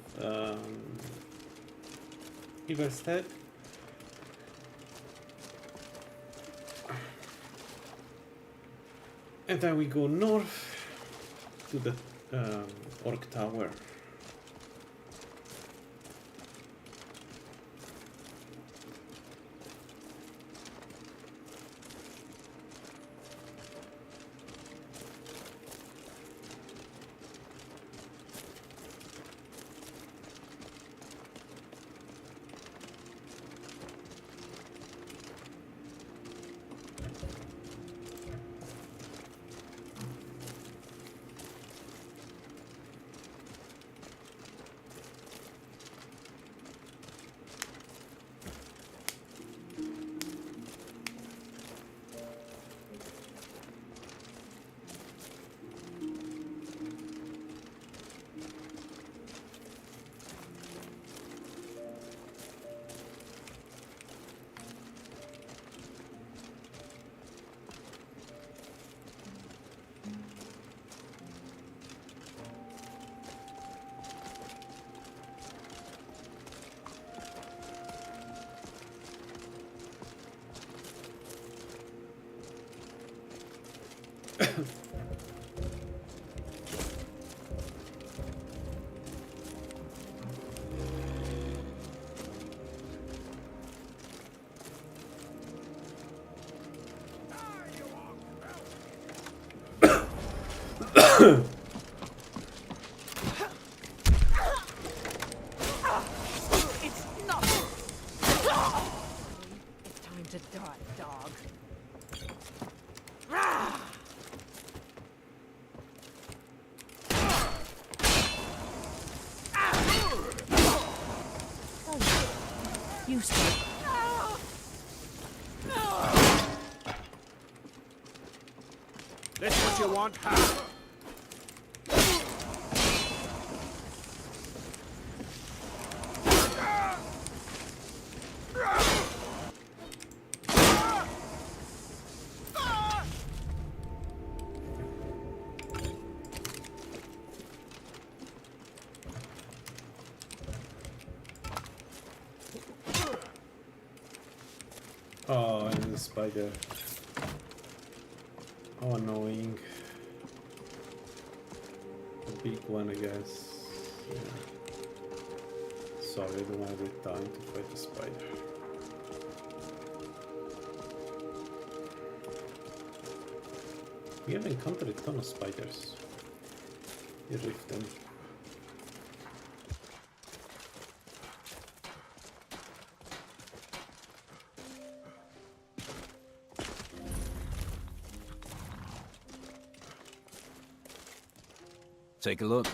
Riverstead. And then we go north to the Orc Tower. It's not. It's time to die, dog. You stay. This what you want, huh? Oh, and the spider. How annoying. The big one, I guess. Yeah. Sorry, I don't have the time to fight the spider. We have encountered a ton of spiders. You rift them. Take a look.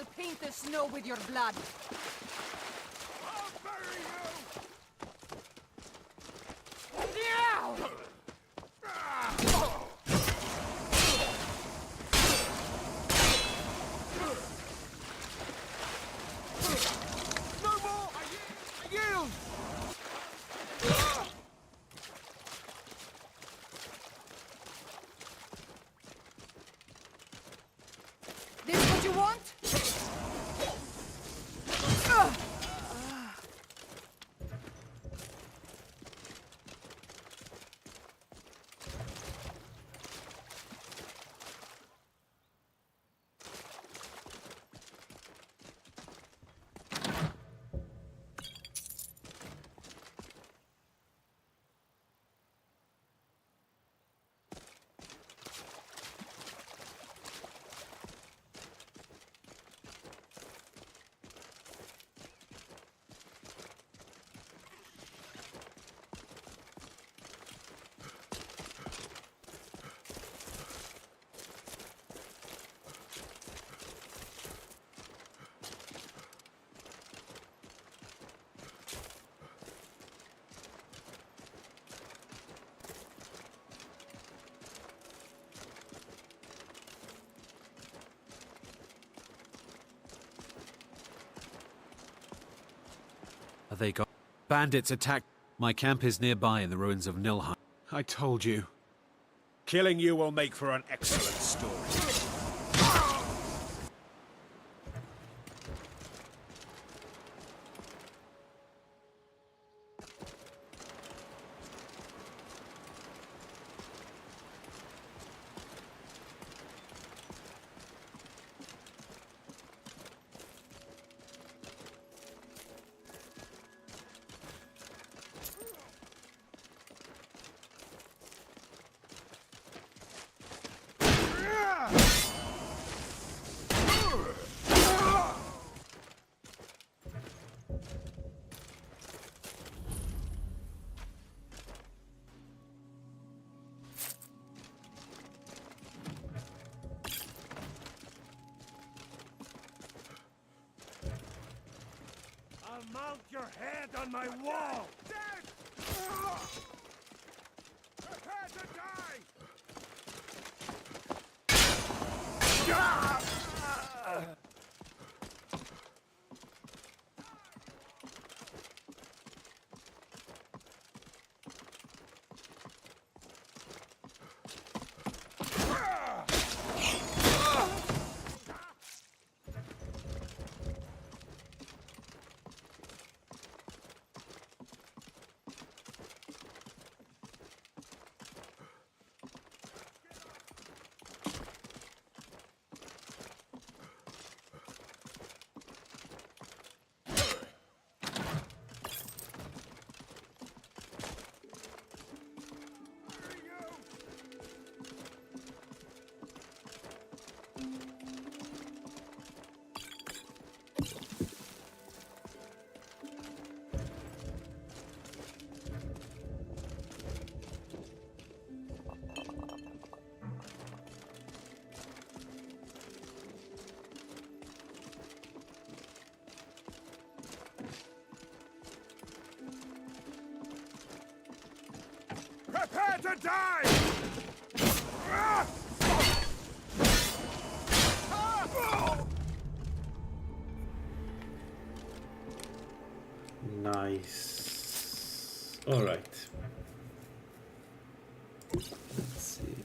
I'll paint the snow with your blood. I'll bury you! Yeah! No more! I yield! This what you want? Are they gone? Bandits attacked. My camp is nearby in the ruins of Nilheim. I told you. Killing you will make for an excellent story. I'll mount your head on my wall! Dead! Prepare to die! Prepare to die! Nice. All right. Let's see.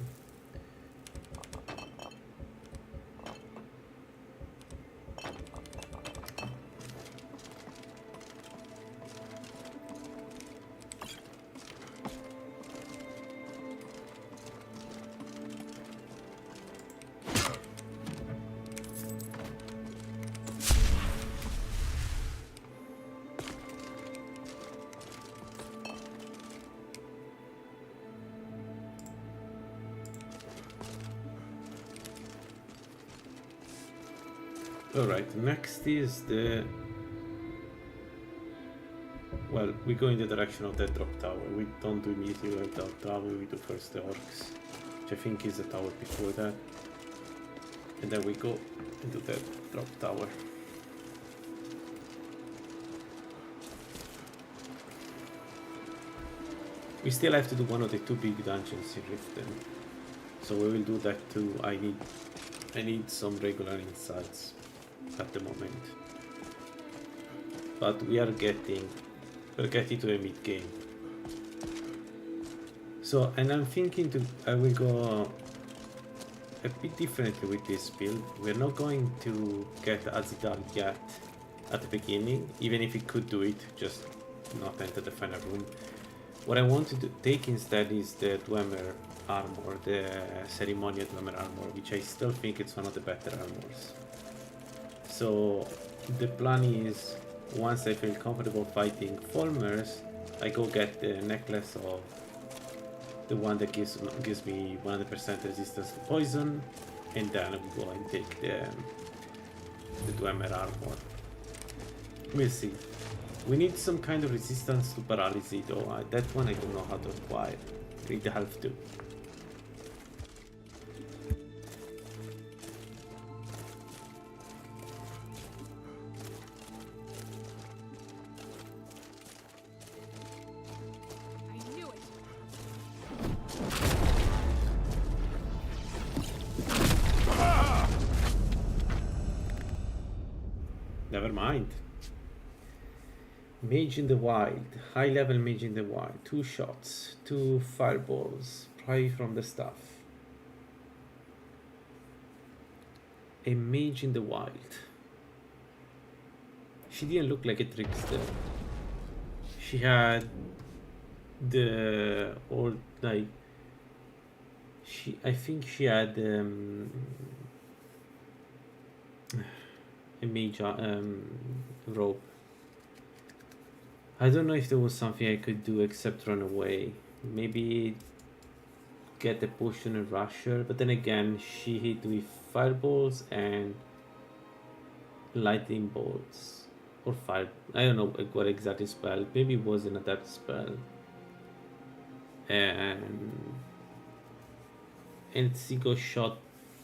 Alright, next is the... Well, we go in the direction of that drop tower. We don't do immediately the drop tower, we do first the orcs, which I think is the tower before that. And then we go into the drop tower. We still have to do one of the 2 big dungeons in Riften. So we will do that too. I need some regular insights at the moment. But we're getting to a mid game. So, and I'm thinking I will go a bit differently with this build. We're not going to get Azidal yet at the beginning, even if we could do it, just not enter the final room. What I want to take instead is the Dwemer armor, the ceremonial Dwemer armor, which I still think it's one of the better armors. So the plan is, once I feel comfortable fighting Fulmers, I go get the necklace of the one that gives me 100% resistance to poison, and then we go and take the Dwemer armor. We'll see. We need some kind of resistance to paralysis though. That one I don't know how to acquire. Need the health too. I knew it. Never mind. Mage in the Wild, high level Mage in the Wild, 2 shots, 2 fireballs, probably from the staff. A Mage in the Wild. She didn't look like a trickster. She had the old, like, I think she had a mage robe. I don't know if there was something I could do except run away. Maybe get a potion and rush her, but then again, she hit with fireballs and lightning bolts. Or fire. I don't know what exactly spell. Maybe it was an adept spell. And Sigo's shot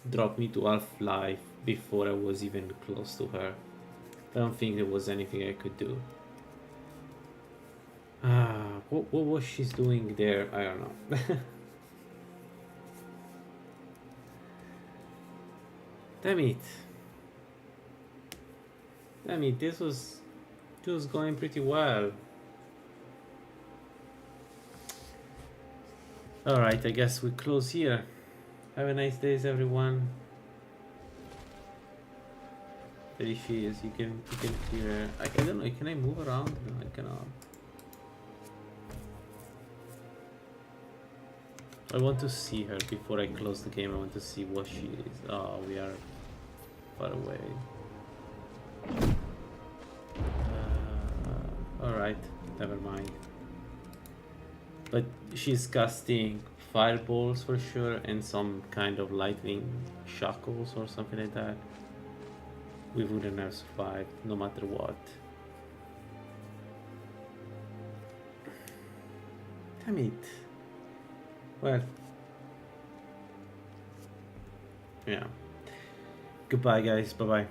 dropped me to half life before I was even close to her. I don't think there was anything I could do. What was she doing there? I don't know. Damn it. Damn it, this was going pretty well. Alright, I guess we close here. Have a nice day, everyone. There she is. You can hear her. I don't know, can I move around? No, I cannot. I want to see her before I close the game. I want to see what she is. Oh, we are far away. Alright, never mind. But she's casting fireballs for sure and some kind of lightning shackles or something like that. We wouldn't have survived no matter what. Damn it. Well, yeah. Goodbye, guys. Bye bye.